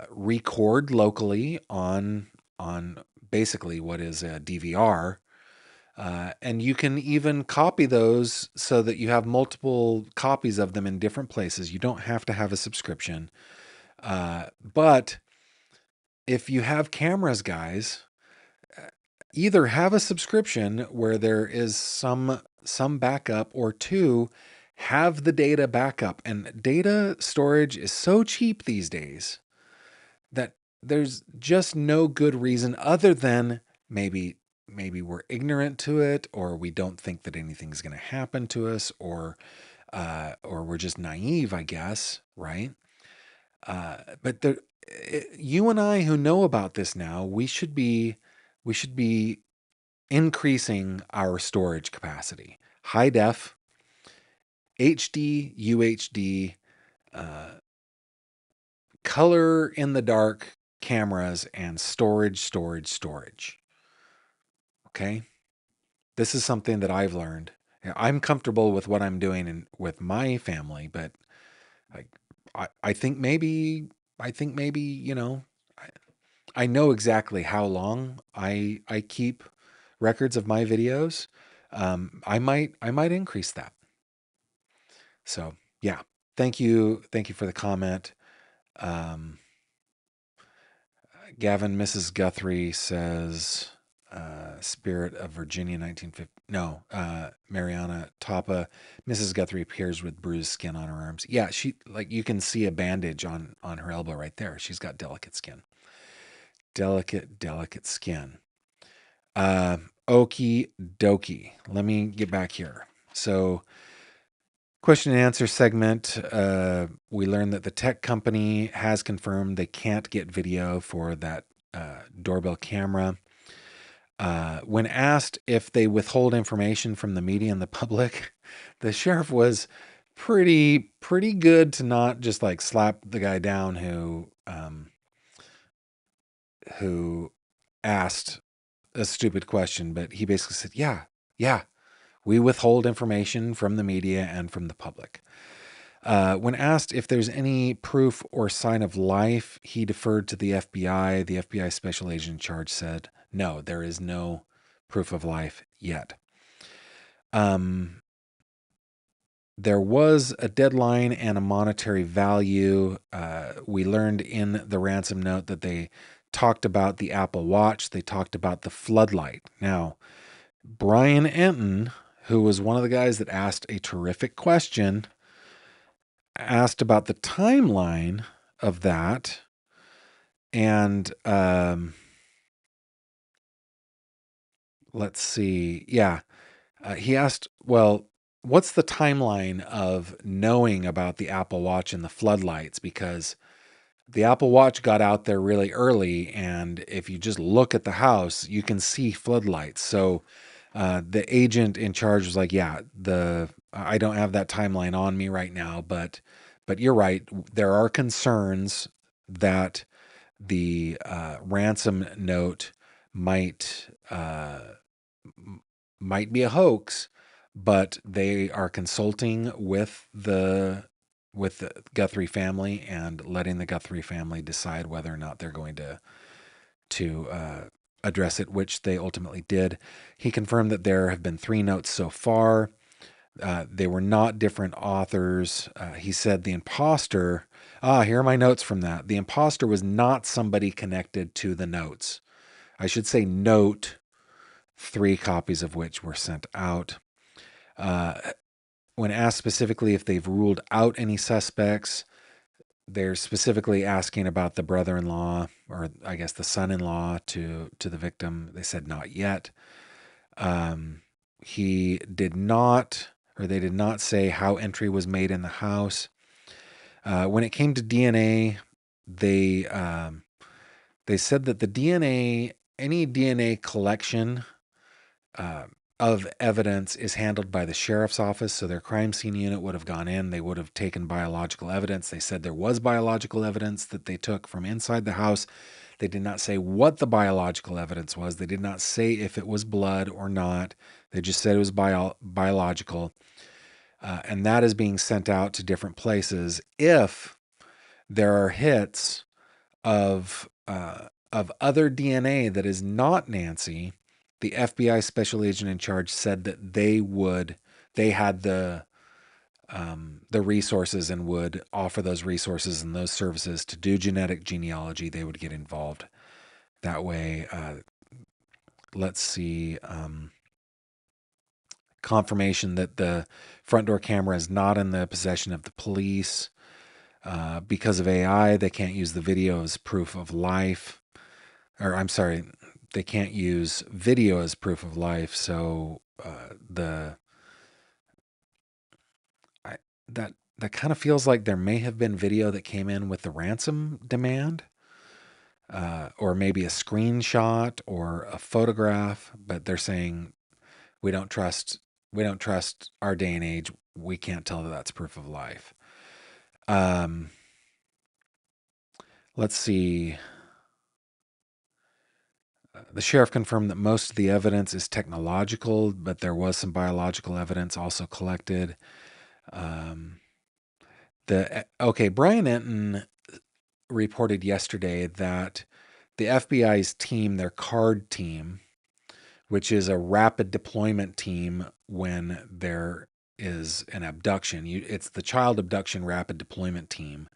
record locally on basically what is a DVR. And you can even copy those so that you have multiple copies of them in different places. You don't have to have a subscription. But if you have cameras, guys, either have a subscription where there is some backup, or two, have the data backup. And data storage is so cheap these days that there's just no good reason other than maybe we're ignorant to it, or we don't think that anything's going to happen to us, or we're just naive, I guess, right? But you and I who know about this now, we should be increasing our storage capacity. High def, HD, UHD, color in the dark cameras, and storage. Okay? This is something that I've learned. I'm comfortable with what I'm doing with my family, but I think maybe, you know, I know exactly how long I keep records of my videos. I might increase that. So yeah, thank you for the comment. Gavin, Mrs. Guthrie says, Spirit of Virginia, 1950. No, Mariana Tapa, Mrs. Guthrie appears with bruised skin on her arms. Yeah, she, like, you can see a bandage on her elbow right there. She's got delicate skin. Delicate skin. Okie dokie. Let me get back here. So, question and answer segment. We learned that the tech company has confirmed they can't get video for that doorbell camera. When asked if they withhold information from the media and the public, the sheriff was pretty good to not just like slap the guy down who asked a stupid question, but he basically said, yeah, we withhold information from the media and from the public. When asked if there's any proof or sign of life, he deferred to the FBI. The FBI special agent in charge said, no, there is no proof of life yet. There was a deadline and a monetary value. We learned in the ransom note that they talked about the Apple Watch. They talked about the floodlight. Now, Brian Enton, who was one of the guys that asked a terrific question, asked about the timeline of that. And let's see. Yeah. He asked, well, what's the timeline of knowing about the Apple Watch and the floodlights? Because the Apple Watch got out there really early, and if you just look at the house, you can see floodlights. So the agent in charge was like, "Yeah, I don't have that timeline on me right now, but you're right. There are concerns that the ransom note might might be a hoax, but they are consulting with the Guthrie family and letting the Guthrie family decide whether or not they're going to address it, which they ultimately did. He confirmed that there have been 3 notes so far. They were not different authors. He said the imposter. Here are my notes from that. The imposter was not somebody connected to the notes. I should say note, 3 copies of which were sent out. When asked specifically if they've ruled out any suspects, they're specifically asking about the brother-in-law, or I guess the son-in-law to the victim. They said not yet. He did not, or they did not say how entry was made in the house. When it came to DNA, they said that the DNA, any DNA collection of evidence is handled by the sheriff's office. So their crime scene unit would have gone in. They would have taken biological evidence. They said there was biological evidence that they took from inside the house. They did not say what the biological evidence was. They did not say if it was blood or not. They just said it was biological. And that is being sent out to different places. If there are hits of other DNA that is not Nancy, the FBI special agent in charge said that they had the resources and would offer those resources and those services to do genetic genealogy. They would get involved that way. Let's see. Confirmation that the front door camera is not in the possession of the police. Because of AI, they can't use the video as proof of life. Or I'm sorry, they can't use video as proof of life. So that kind of feels like there may have been video that came in with the ransom demand, or maybe a screenshot or a photograph. But they're saying we don't trust our day and age. We can't tell that that's proof of life. Let's see. The sheriff confirmed that most of the evidence is technological, but there was some biological evidence also collected. Brian Enton reported yesterday that the FBI's team, their CARD team, which is a rapid deployment team when there is an abduction. It's the child abduction rapid deployment team.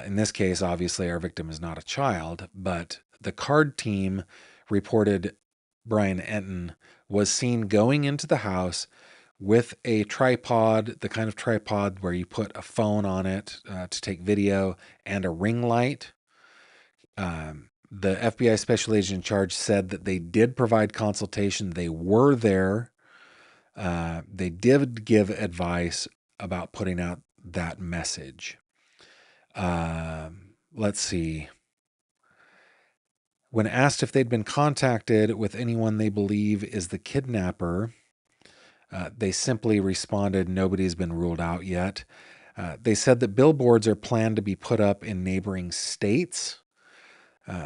In this case, obviously, our victim is not a child, but the CARD team reported Brian Enton was seen going into the house with a tripod, the kind of tripod where you put a phone on it to take video, and a ring light. The FBI special agent in charge said that they did provide consultation. They were there. They did give advice about putting out that message. Let's see. When asked if they'd been contacted with anyone they believe is the kidnapper, they simply responded, nobody's been ruled out yet. They said that billboards are planned to be put up in neighboring states.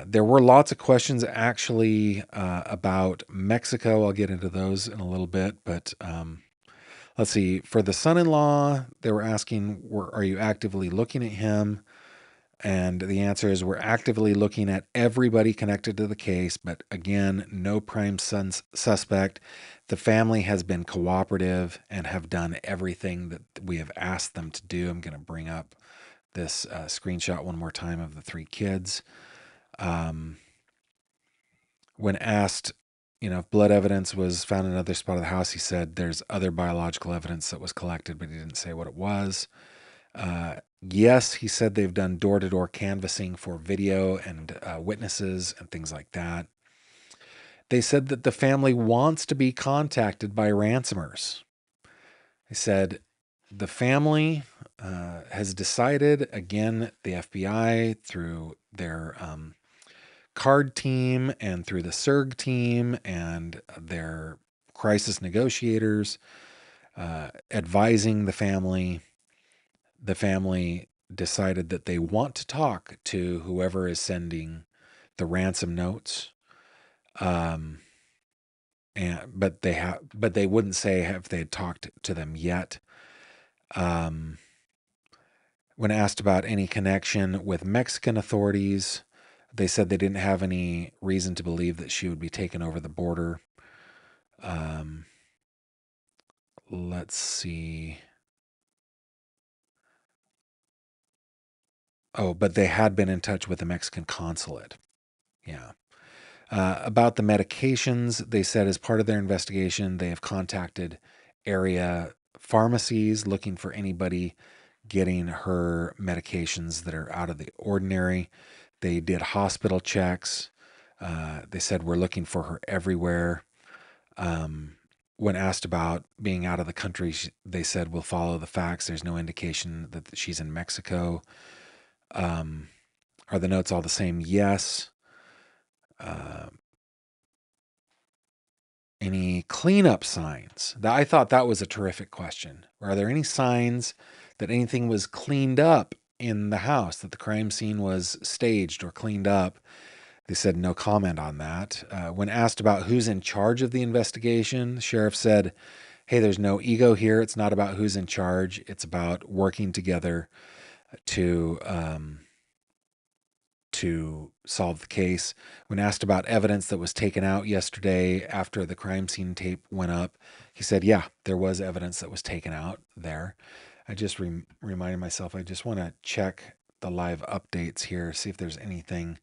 There were lots of questions actually about Mexico. I'll get into those in a little bit, but let's see. For the son-in-law, they were asking, are you actively looking at him? And the answer is we're actively looking at everybody connected to the case, but again, no prime suspect. The family has been cooperative and have done everything that we have asked them to do. I'm going to bring up this screenshot one more time of the 3 kids. When asked, if blood evidence was found in another spot of the house, he said there's other biological evidence that was collected, but he didn't say what it was. Yes, he said they've done door-to-door canvassing for video and witnesses and things like that. They said that the family wants to be contacted by ransomers. They said the family has decided, again, the FBI through their CARD team and through the SERG team and their crisis negotiators advising the family decided that they want to talk to whoever is sending the ransom notes. But they wouldn't say if they had talked to them yet. When asked about any connection with Mexican authorities, they said they didn't have any reason to believe that she would be taken over the border. Let's see. Oh, but they had been in touch with the Mexican consulate. Yeah. About the medications, they said as part of their investigation, they have contacted area pharmacies looking for anybody getting her medications that are out of the ordinary. They did hospital checks. They said we're looking for her everywhere. When asked about being out of the country, they said we'll follow the facts. There's no indication that she's in Mexico. Are the notes all the same? Yes. Any cleanup signs? I thought that was a terrific question. Are there any signs that anything was cleaned up in the house, that the crime scene was staged or cleaned up? They said no comment on that. When asked about who's in charge of the investigation, the sheriff said, hey, there's no ego here. It's not about who's in charge. It's about working together to solve the case. When asked about evidence that was taken out yesterday after the crime scene tape went up, he said, yeah, there was evidence that was taken out there. I just reminded myself, I just want to check the live updates here, see if there's anything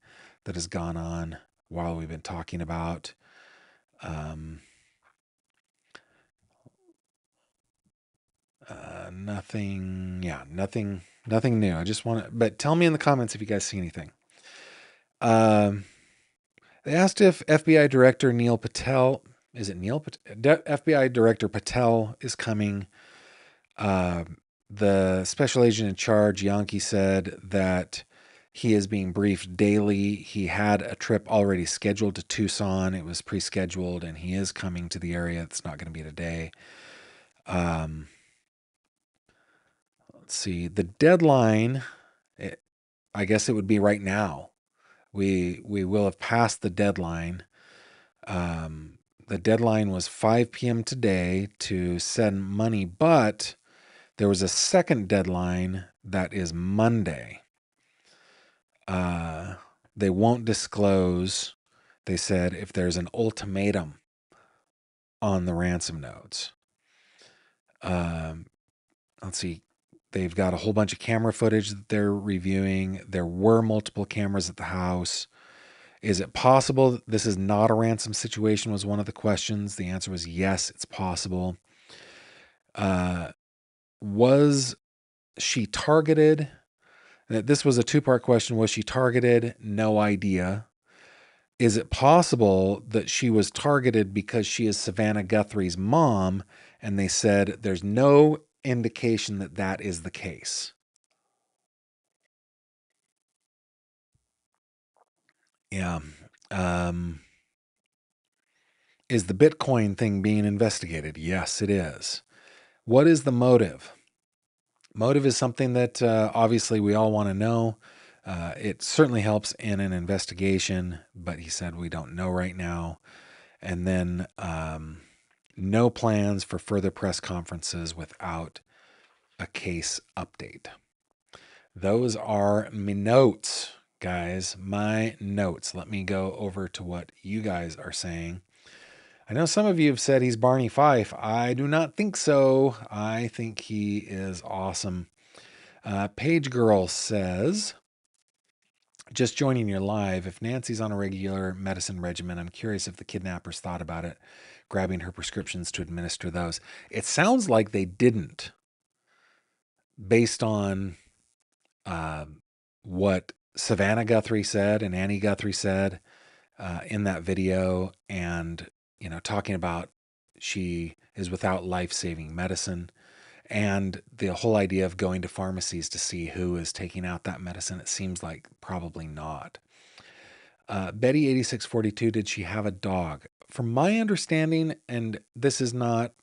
that has gone on while we've been talking about. Nothing new. I just want to, but tell me in the comments if you guys see anything. They asked if FBI Director Neil Patel, is it Neil Patel? FBI Director Patel is coming. The special agent in charge, Yankee, said that he is being briefed daily. He had a trip already scheduled to Tucson. It was pre-scheduled, and he is coming to the area. It's not going to be today. Let's see. The deadline, I guess it would be right now. We will have passed the deadline. The deadline was 5 p.m. today to send money, but there was a second deadline that is Monday. They won't disclose, they said, if there's an ultimatum on the ransom notes. Let's see. They've got a whole bunch of camera footage that they're reviewing. There were multiple cameras at the house. Is it possible that this is not a ransom situation was one of the questions. The answer was yes, it's possible. Was she targeted? This was a 2-part question. Was she targeted? No idea. Is it possible that she was targeted because she is Savannah Guthrie's mom? And they said there's no indication that that is the case. Yeah. Is the Bitcoin thing being investigated? Yes, it is. What is the motive? Motive is something that obviously we all want to know. It certainly helps in an investigation, but he said we don't know right now. And then no plans for further press conferences without a case update. Those are my notes, guys. My notes. Let me go over to what you guys are saying. I know some of you have said he's Barney Fife. I do not think so. I think he is awesome. Page Girl says, just joining your live, if Nancy's on a regular medicine regimen, I'm curious if the kidnappers thought about it, grabbing her prescriptions to administer those. It sounds like they didn't, based on what Savannah Guthrie said and Annie Guthrie said in that video, and talking about she is without life-saving medicine, and the whole idea of going to pharmacies to see who is taking out that medicine. It seems like probably not. Betty 8642, did she have a dog? From my understanding, and this is not,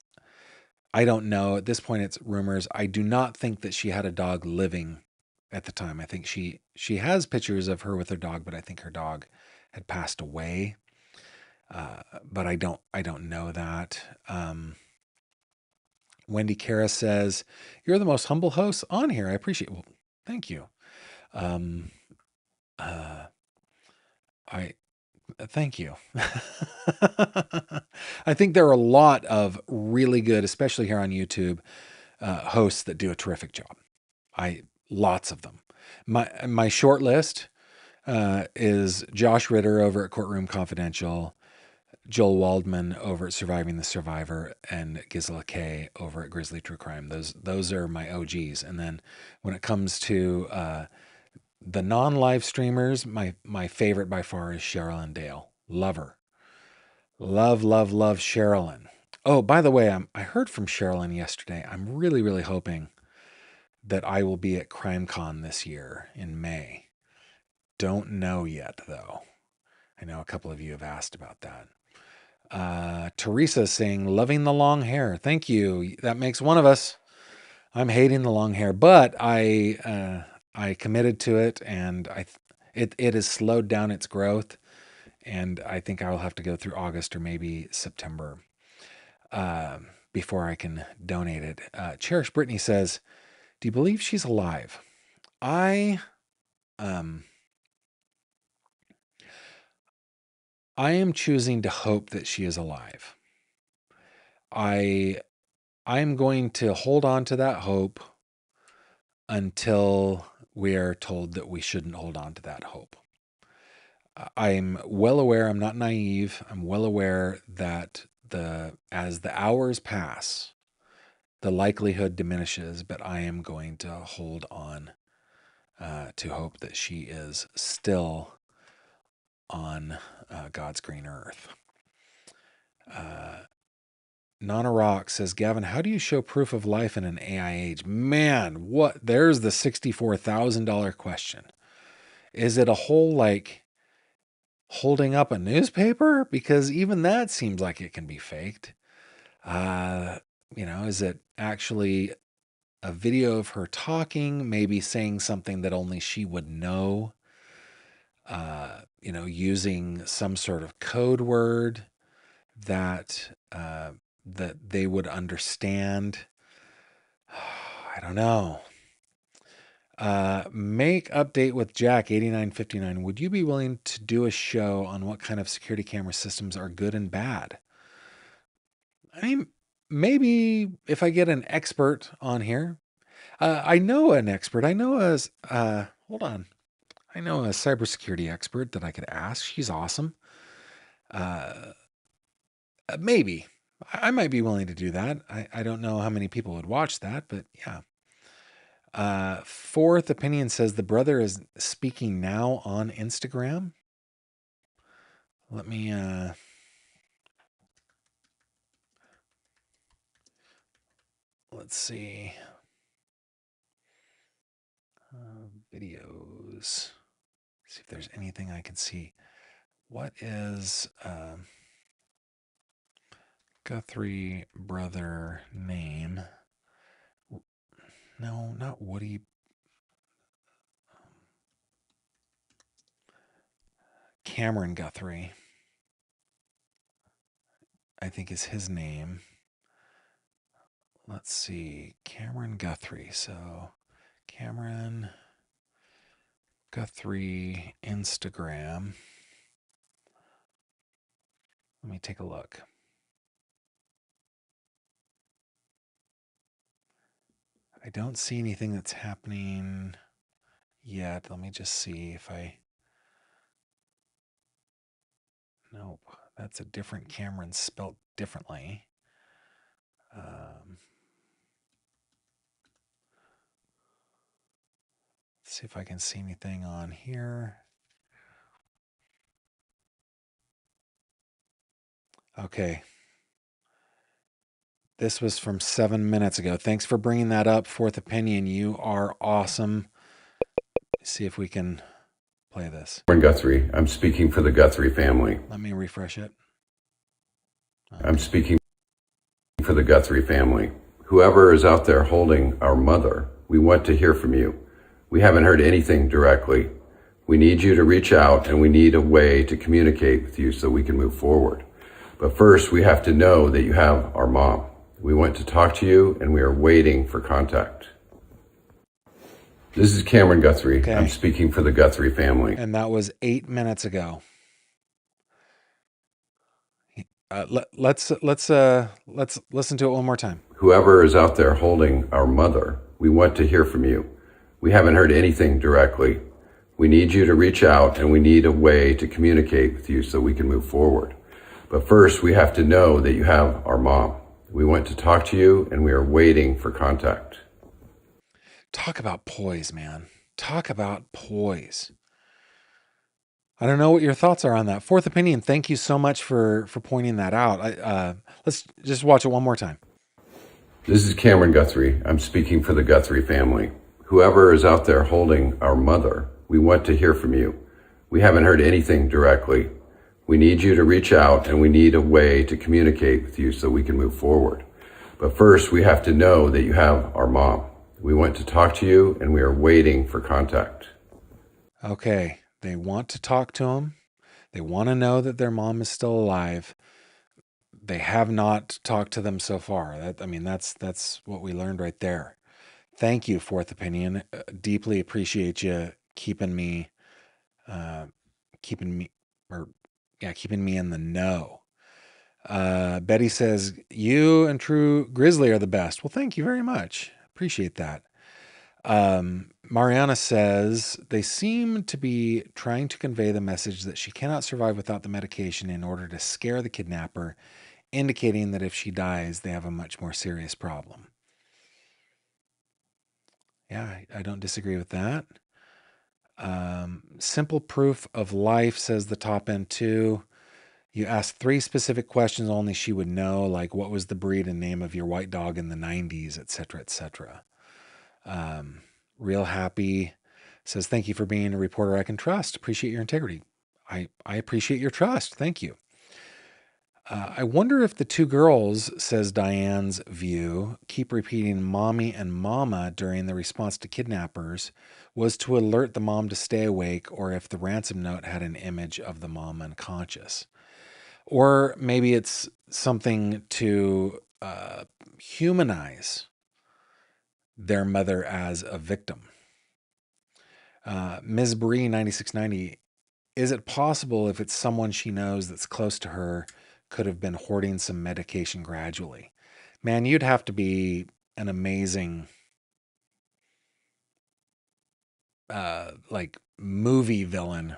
I don't know at this point, it's rumors. I do not think that she had a dog living at the time. I think she has pictures of her with her dog, but I think her dog had passed away. But I don't know that. Wendy Kara says, "You're the most humble host on here. I appreciate it." Well, thank you. Um, I Thank you. I think there are a lot of really good, especially here on YouTube, hosts that do a terrific job. Lots of them. My short list is Josh Ritter over at Courtroom Confidential, Joel Waldman over at Surviving the Survivor, and Gisela K over at Grizzly True Crime. Those are my OGs. And then when it comes to the non-live streamers, my favorite by far is Sherilyn Dale. Love her. Love, love, love Sherilyn. Oh, by the way, I heard from Sherilyn yesterday. I'm really, really hoping that I will be at CrimeCon this year in May. Don't know yet, though. I know a couple of you have asked about that. Teresa saying, loving the long hair. Thank you. That makes one of us. I'm hating the long hair, but I committed to it, and it has slowed down its growth, and I think I will have to go through August or maybe September before I can donate it. Cherish Brittany says, "Do you believe she's alive?" I am choosing to hope that she is alive. I'm going to hold on to that hope until we are told that we shouldn't hold on to that hope. I'm well aware, I'm not naive. I'm well aware that as the hours pass, the likelihood diminishes, but I am going to hold on to hope that she is still on God's green earth. Nana Rock says, Gavin, how do you show proof of life in an AI age? Man, there's the $64,000 question. Is it a whole holding up a newspaper? Because even that seems like it can be faked. Is it actually a video of her talking, maybe saying something that only she would know? Using some sort of code word that they would understand. I don't know. Make update with Jack 8959. Would you be willing to do a show on what kind of security camera systems are good and bad? I mean, maybe if I get an expert on here. I know an expert. I know hold on. I know a cybersecurity expert that I could ask. She's awesome. Maybe. I might be willing to do that. I don't know how many people would watch that, but yeah. Fourth Opinion says the brother is speaking now on Instagram. Let me let's see. Videos. See if there's anything I can see. What is Guthrie brother name? No, not Woody. Cameron Guthrie, I think is his name. Let's see. Cameron Guthrie. So, Cameron Guthrie Instagram. Let me take a look. I don't see anything that's happening yet. Let me just see if I... Nope, that's a different Cameron spelt differently. Let's see if I can see anything on here. Okay. This was from 7 minutes ago. Thanks for bringing that up, Fourth Opinion. You are awesome. Let's see if we can play this. Guthrie, I'm speaking for the Guthrie family. Let me refresh it. Okay. I'm speaking for the Guthrie family. Whoever is out there holding our mother, we want to hear from you. We haven't heard anything directly. We need you to reach out, and we need a way to communicate with you so we can move forward. But first, we have to know that you have our mom. We want to talk to you, and we are waiting for contact. This is Cameron Guthrie. Okay. I'm speaking for the Guthrie family. And that was 8 minutes ago. Let's listen to it one more time. Whoever is out there holding our mother, we want to hear from you. We haven't heard anything directly. We need you to reach out, and we need a way to communicate with you so we can move forward. But first, we have to know that you have our mom. We want to talk to you, and we are waiting for contact. Talk about poise, man. Talk about poise. I don't know what your thoughts are on that. Fourth Opinion, thank you so much for pointing that out. Let's just watch it one more time. This is Cameron Guthrie. I'm speaking for the Guthrie family. Whoever is out there holding our mother, we want to hear from you. We haven't heard anything directly. We need you to reach out, and we need a way to communicate with you so we can move forward. But first, we have to know that you have our mom. We want to talk to you, and we are waiting for contact. Okay, they want to talk to him. They want to know that their mom is still alive. They have not talked to them so far. That's what we learned right there. Thank you, Fourth Opinion. Deeply appreciate you keeping me in the know. Betty says, you and True Grizzly are the best. Well, thank you very much. Appreciate that. Mariana says, they seem to be trying to convey the message that she cannot survive without the medication in order to scare the kidnapper, indicating that if she dies, they have a much more serious problem. Yeah, I don't disagree with that. Simple proof of life, says the top end too. You asked 3 specific questions only she would know, like what was the breed and name of your white dog in the 90s, etc., etc. Real Happy says, thank you for being a reporter I can trust. Appreciate your integrity. I appreciate your trust. Thank you. I wonder if the 2 girls, says Diane's view, keep repeating mommy and mama during the response to kidnappers was to alert the mom to stay awake, or if the ransom note had an image of the mom unconscious. Or maybe it's something to humanize their mother as a victim. Ms. Bree 9690, is it possible if it's someone she knows that's close to her could have been hoarding some medication gradually? Man, you'd have to be an amazing like movie villain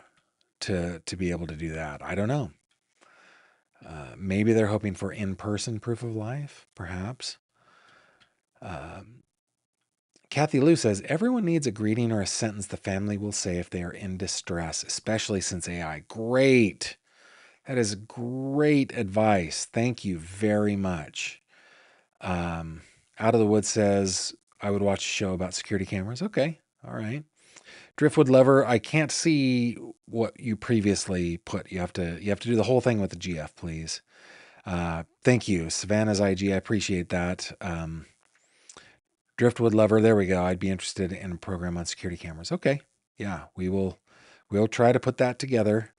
to be able to do that. I don't know. Maybe they're hoping for in-person proof of life, perhaps. Kathy Lou says, everyone needs a greeting or a sentence the family will say if they are in distress, especially since AI. Great. That is great advice. Thank you very much. Out of the Woods says, I would watch a show about security cameras. Okay. All right. Driftwood Lover, I can't see what you previously put. You have to do the whole thing with the GF, please. Thank you. Savannah's IG, I appreciate that. Driftwood Lover, there we go. I'd be interested in a program on security cameras. Okay. Yeah, we'll try to put that together.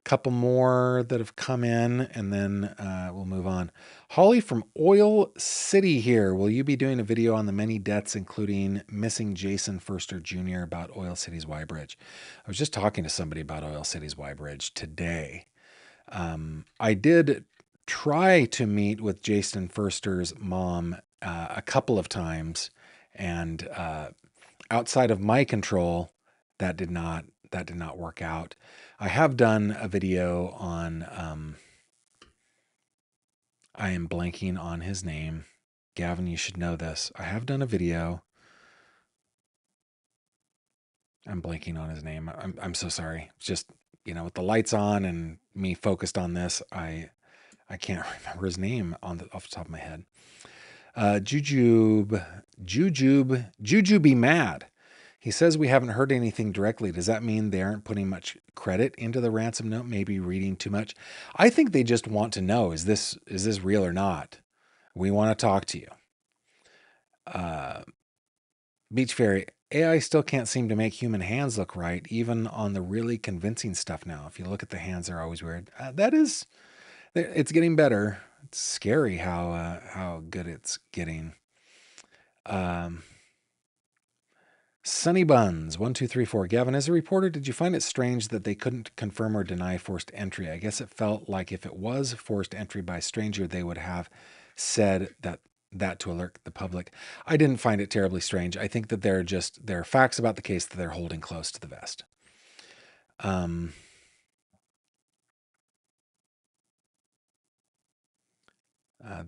Couple more that have come in, and then we'll move on. Holly from Oil City here. Will you be doing a video on the many deaths, including missing Jason Furster Jr. about Oil City's Y Bridge? I was just talking to somebody about Oil City's Y Bridge today. I did try to meet with Jason Furster's mom a couple of times, and outside of my control, that did not work out. I have done a video on I am blanking on his name. Gavin, you should know this. I have done a video. I'm blanking on his name. I'm so sorry. It's just, with the lights on and me focused on this, I can't remember his name off the top of my head. Jujube be mad. He says we haven't heard anything directly. Does that mean they aren't putting much credit into the ransom note? Maybe reading too much. I think they just want to know, is this real or not? We want to talk to you. Beach Fairy, AI still can't seem to make human hands look right, even on the really convincing stuff now. If you look at the hands, they're always weird. It's getting better. It's scary how good it's getting. Sunny Buns, 1234. Gavin, as a reporter, did you find it strange that they couldn't confirm or deny forced entry? I guess it felt like if it was forced entry by a stranger, they would have said that to alert the public. I didn't find it terribly strange. I think that there are facts about the case that they're holding close to the vest.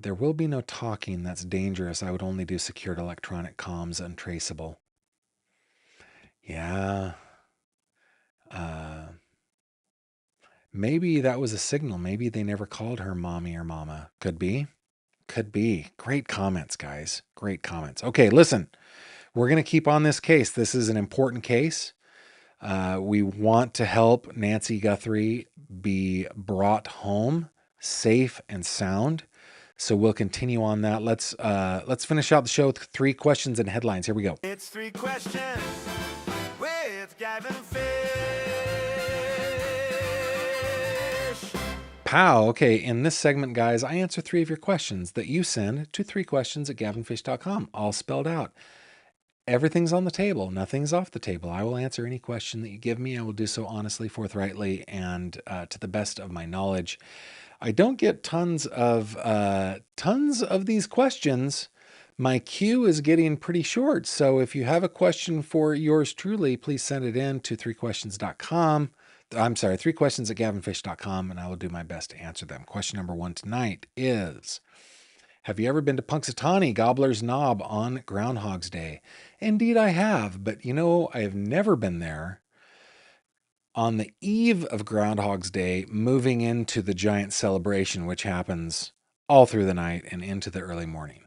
There will be no talking. That's dangerous. I would only do secured electronic comms, untraceable. Yeah. Maybe that was a signal. Maybe they never called her mommy or mama. Could be. Could be. Great comments, guys. Great comments. Okay, listen. We're going to keep on this case. This is an important case. We want to help Nancy Guthrie be brought home safe and sound. So we'll continue on that. Let's finish out the show with 3 questions and headlines. Here we go. It's 3 questions with Gavin Fish. Pow. Okay, in this segment, guys, I answer 3 of your questions that you send to 3questions@gavinfish.com, all spelled out. Everything's on the table. Nothing's off the table. I will answer any question that you give me. I will do so honestly, forthrightly, and to the best of my knowledge. I don't get tons of these questions. My queue is getting pretty short. So if you have a question for yours truly, please send it in to 3questions.com. I'm sorry, 3questions@gavinfish.com, and I will do my best to answer them. Question number 1 tonight is, have you ever been to Punxsutawney, Gobbler's Knob on Groundhog's Day? Indeed, I have, but I have never been there on the eve of Groundhog's Day, moving into the giant celebration, which happens all through the night and into the early morning.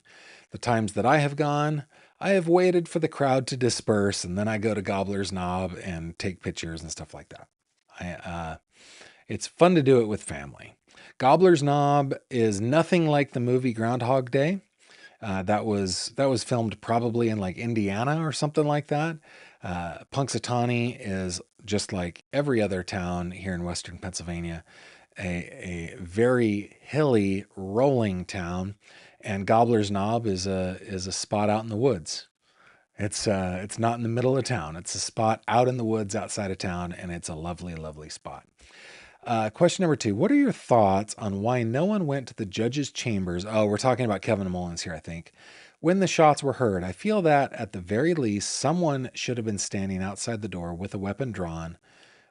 The times that I have gone, I have waited for the crowd to disperse, and then I go to Gobbler's Knob and take pictures and stuff like that. It's fun to do it with family. Gobbler's Knob is nothing like the movie Groundhog Day. That was filmed probably in like Indiana or something like that. Punxsutawney is just like every other town here in Western Pennsylvania, a very hilly, rolling town, and Gobbler's Knob is a spot out in the woods. It's not in the middle of town. It's a spot out in the woods outside of town, and it's a lovely, lovely spot. Question number 2. What are your thoughts on why no one went to the judge's chambers? Oh, we're talking about Kevin Mullins here, I think. When the shots were heard, I feel that at the very least, someone should have been standing outside the door with a weapon drawn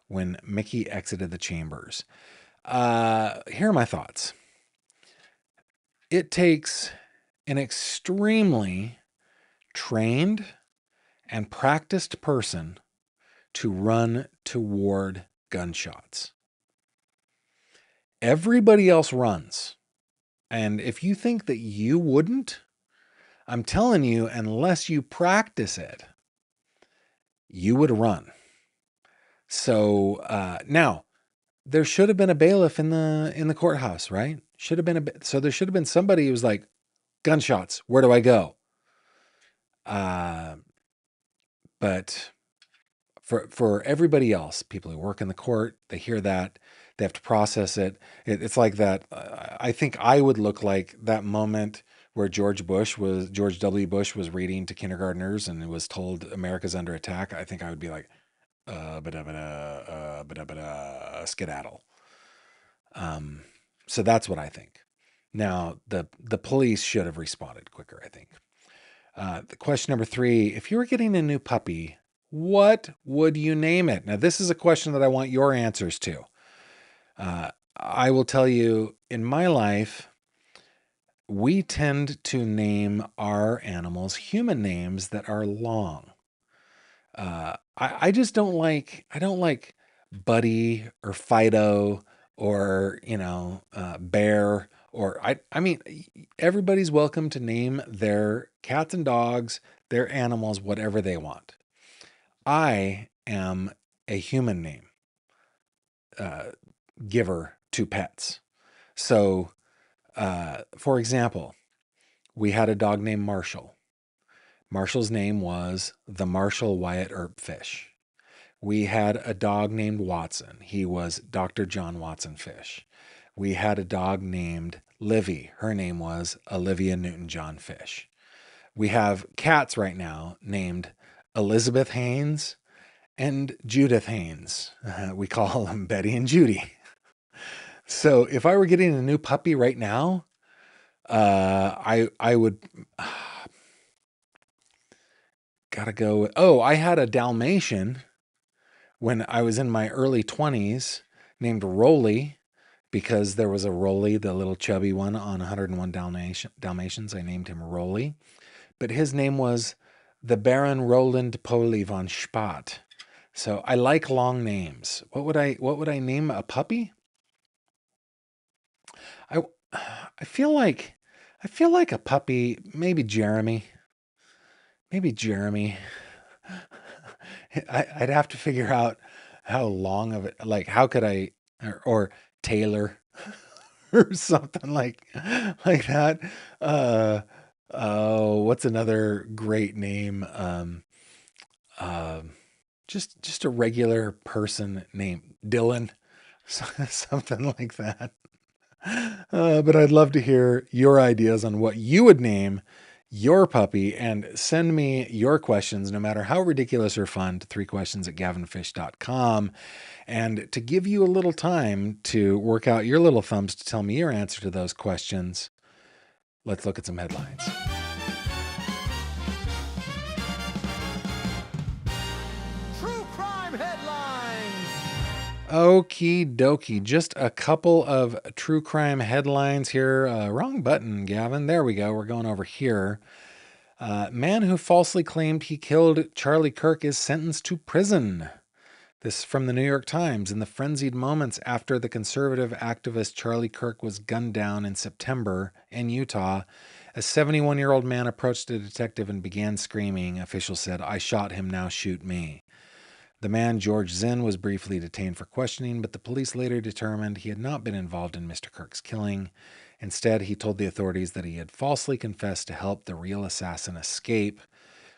when Mickey exited the chambers. Here are my thoughts. It takes an extremely trained and practiced person to run toward gunshots. Everybody else runs. And if you think that you wouldn't, I'm telling you, unless you practice it, you would run. So now, there should have been a bailiff in the courthouse, right? So there should have been somebody who was like, gunshots, where do I go? But for everybody else, people who work in the court, they hear that. They have to process it. It's like that. I think I would look like that moment where George W. Bush was reading to kindergartners and it was told America's under attack. I think I would be like, skedaddle. So that's what I think. Now, the police should have responded quicker, I think. The question number 3, if you were getting a new puppy, what would you name it? Now, this is a question that I want your answers to. I will tell you, in my life, we tend to name our animals human names that are long. I just I don't like Buddy or Fido or, Bear I mean, everybody's welcome to name their cats and dogs, their animals, whatever they want. I am a human name giver to pets. So, for example, we had a dog named Marshall. Marshall's name was the Marshall Wyatt Earp Fish. We had a dog named Watson. He was Dr. John Watson Fish. We had a dog named Livy. Her name was Olivia Newton-John Fish. We have cats right now named Elizabeth Haynes and Judith Haynes. We call them Betty and Judy. So if I were getting a new puppy right now, I would gotta go. Oh, I had a Dalmatian when I was in my early 20s named Rolly, because there was a Rolly, the little chubby one on 101 Dalmatians. I named him Rolly. But his name was the Baron Roland Poli von Spaat. So I like long names. What would I name a puppy? I feel like a puppy, maybe Jeremy. Maybe Jeremy. I'd have to figure out how long of it, like how could I, or Taylor or something like that. Oh, what's another great name? Uh, just a regular person name, Dylan, something like that. But I'd love to hear your ideas on what you would name your puppy, and send me your questions, no matter how ridiculous or fun, to 3questions@gavinfish.com. And to give you a little time to work out your little thumbs to tell me your answer to those questions, let's look at some headlines. True crime headlines. Okie dokie. Just a couple of true crime headlines here. Wrong button, Gavin. There we go. We're going over here. Man who falsely claimed he killed Charlie Kirk is sentenced to prison. This from the New York Times. In the frenzied moments after the conservative activist Charlie Kirk was gunned down in September in Utah, a 71-year-old man approached a detective and began screaming. Officials said, "I shot him, now shoot me." The man, George Zinn, was briefly detained for questioning, but the police later determined he had not been involved in Mr. Kirk's killing. Instead, he told the authorities that he had falsely confessed to help the real assassin escape.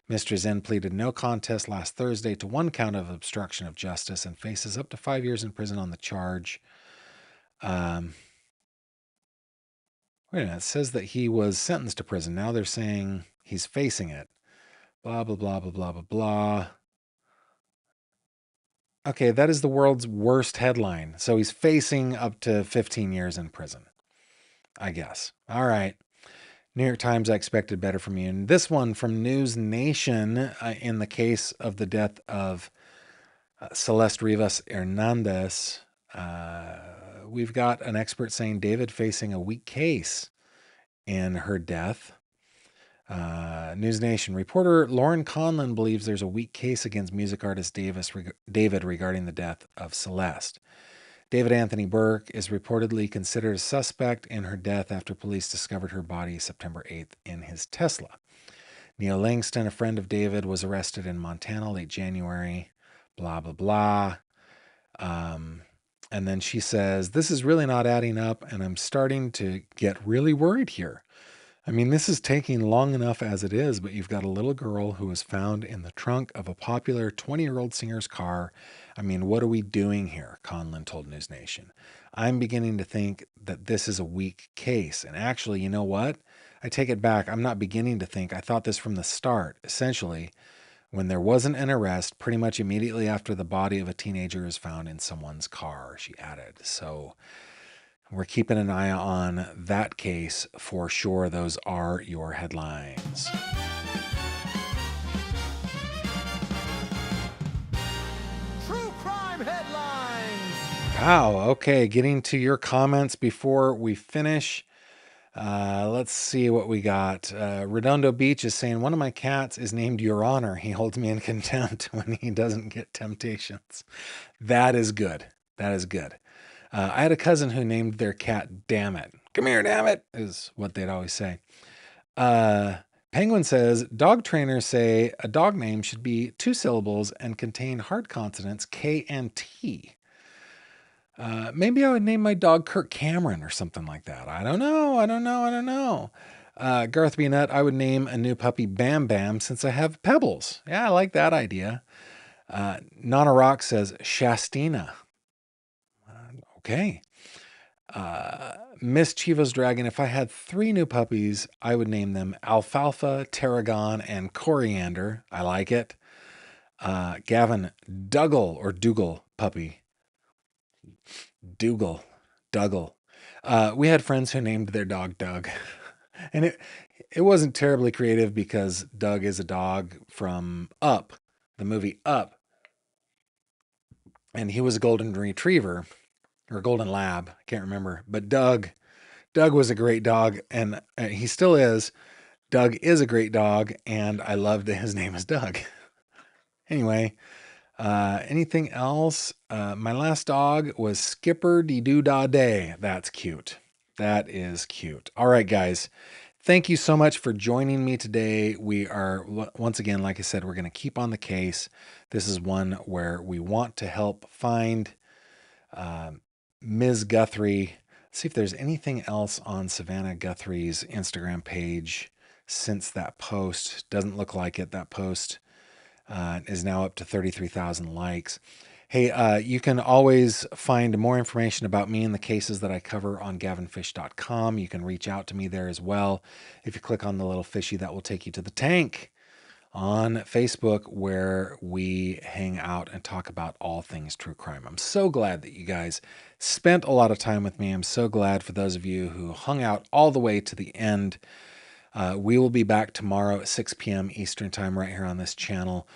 Mr. Zinn pleaded no contest last Thursday to one count of obstruction of justice and faces up to 5 years in prison on the charge. Wait a minute. It says that he was sentenced to prison. Now they're saying he's facing it. Blah, blah, blah, blah, blah, blah, blah. Okay, that is the world's worst headline. So he's facing up to 15 years in prison, I guess. All right. New York Times, I expected better from you. And this one from News Nation, in the case of the death of Celeste Rivas Hernandez, we've got an expert saying David facing a weak case in her death. News Nation reporter Lauren Conlon believes there's a weak case against music artist David regarding the death of Celeste. David Anthony Burke is reportedly considered a suspect in her death after police discovered her body September 8th in his Tesla. Neil Langston, a friend of David, was arrested in Montana late January. Blah, blah, blah. And then she says, "This is really not adding up, and I'm starting to get really worried here. I mean, this is taking long enough as it is, but you've got a little girl who was found in the trunk of a popular 20-year-old singer's car. I mean, what are we doing here? Conlon told News Nation. I'm beginning to think that this is a weak case. And actually, you know what? I take it back. I'm not beginning to think. I thought this from the start. Essentially, when there wasn't an arrest, pretty much immediately after the body of a teenager is found in someone's car, she added. So we're keeping an eye on that case for sure. Those are your headlines. True crime headlines. Wow. Okay. Getting to your comments before we finish. Let's see what we got. Redondo Beach is saying, one of my cats is named Your Honor. He holds me in contempt when he doesn't get temptations. That is good. That is good. I had a cousin who named their cat Damn It. Come here, damn it, is what they'd always say. Penguin says, dog trainers say a dog name should be 2 syllables and contain hard consonants K and T. Maybe I would name my dog Kirk Cameron or something like that. I don't know. Garth B. Nutt, I would name a new puppy Bam Bam since I have Pebbles. Yeah, I like that idea. Nana Rock says Shastina. Okay. Miss Chivo's Dragon, if I had 3 new puppies, I would name them Alfalfa, Tarragon, and Coriander. I like it. Gavin, Dougal or Dougal puppy. Dougal. We had friends who named their dog Doug. And it wasn't terribly creative because Doug is a dog from Up, the movie Up. And he was a golden retriever or golden lab. I can't remember. But Doug was a great dog, and he still is. Doug is a great dog, and I loved that his name is Doug. Anyway, anything else? My last dog was Skipper Dee Doo Da Day. That's cute. That is cute. All right, guys. Thank you so much for joining me today. We are, once again, like I said, we're going to keep on the case. This is one where we want to help find Ms. Guthrie. See if there's anything else on Savannah Guthrie's Instagram page since that post. Doesn't look like it. That post is now up to 33,000 likes. Hey, you can always find more information about me and the cases that I cover on gavinfish.com. You can reach out to me there as well. If you click on the little fishy, that will take you to the tank on Facebook, where we hang out and talk about all things true crime. I'm so glad that you guys spent a lot of time with me. I'm so glad for those of you who hung out all the way to the end. We will be back tomorrow at 6 p.m. Eastern time right here on this channel.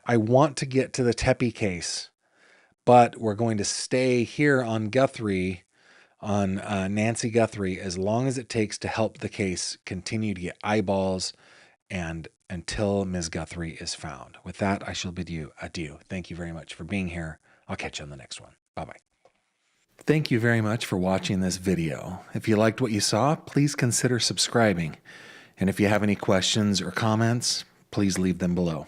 I want to get to the Tepe case, but we're going to stay here on Guthrie, on Nancy Guthrie, as long as it takes to help the case continue to get eyeballs and until Ms. Guthrie is found. With that, I shall bid you adieu. Thank you very much for being here. I'll catch you on the next one. Bye-bye. Thank you very much for watching this video. If you liked what you saw, please consider subscribing. And if you have any questions or comments, please leave them below.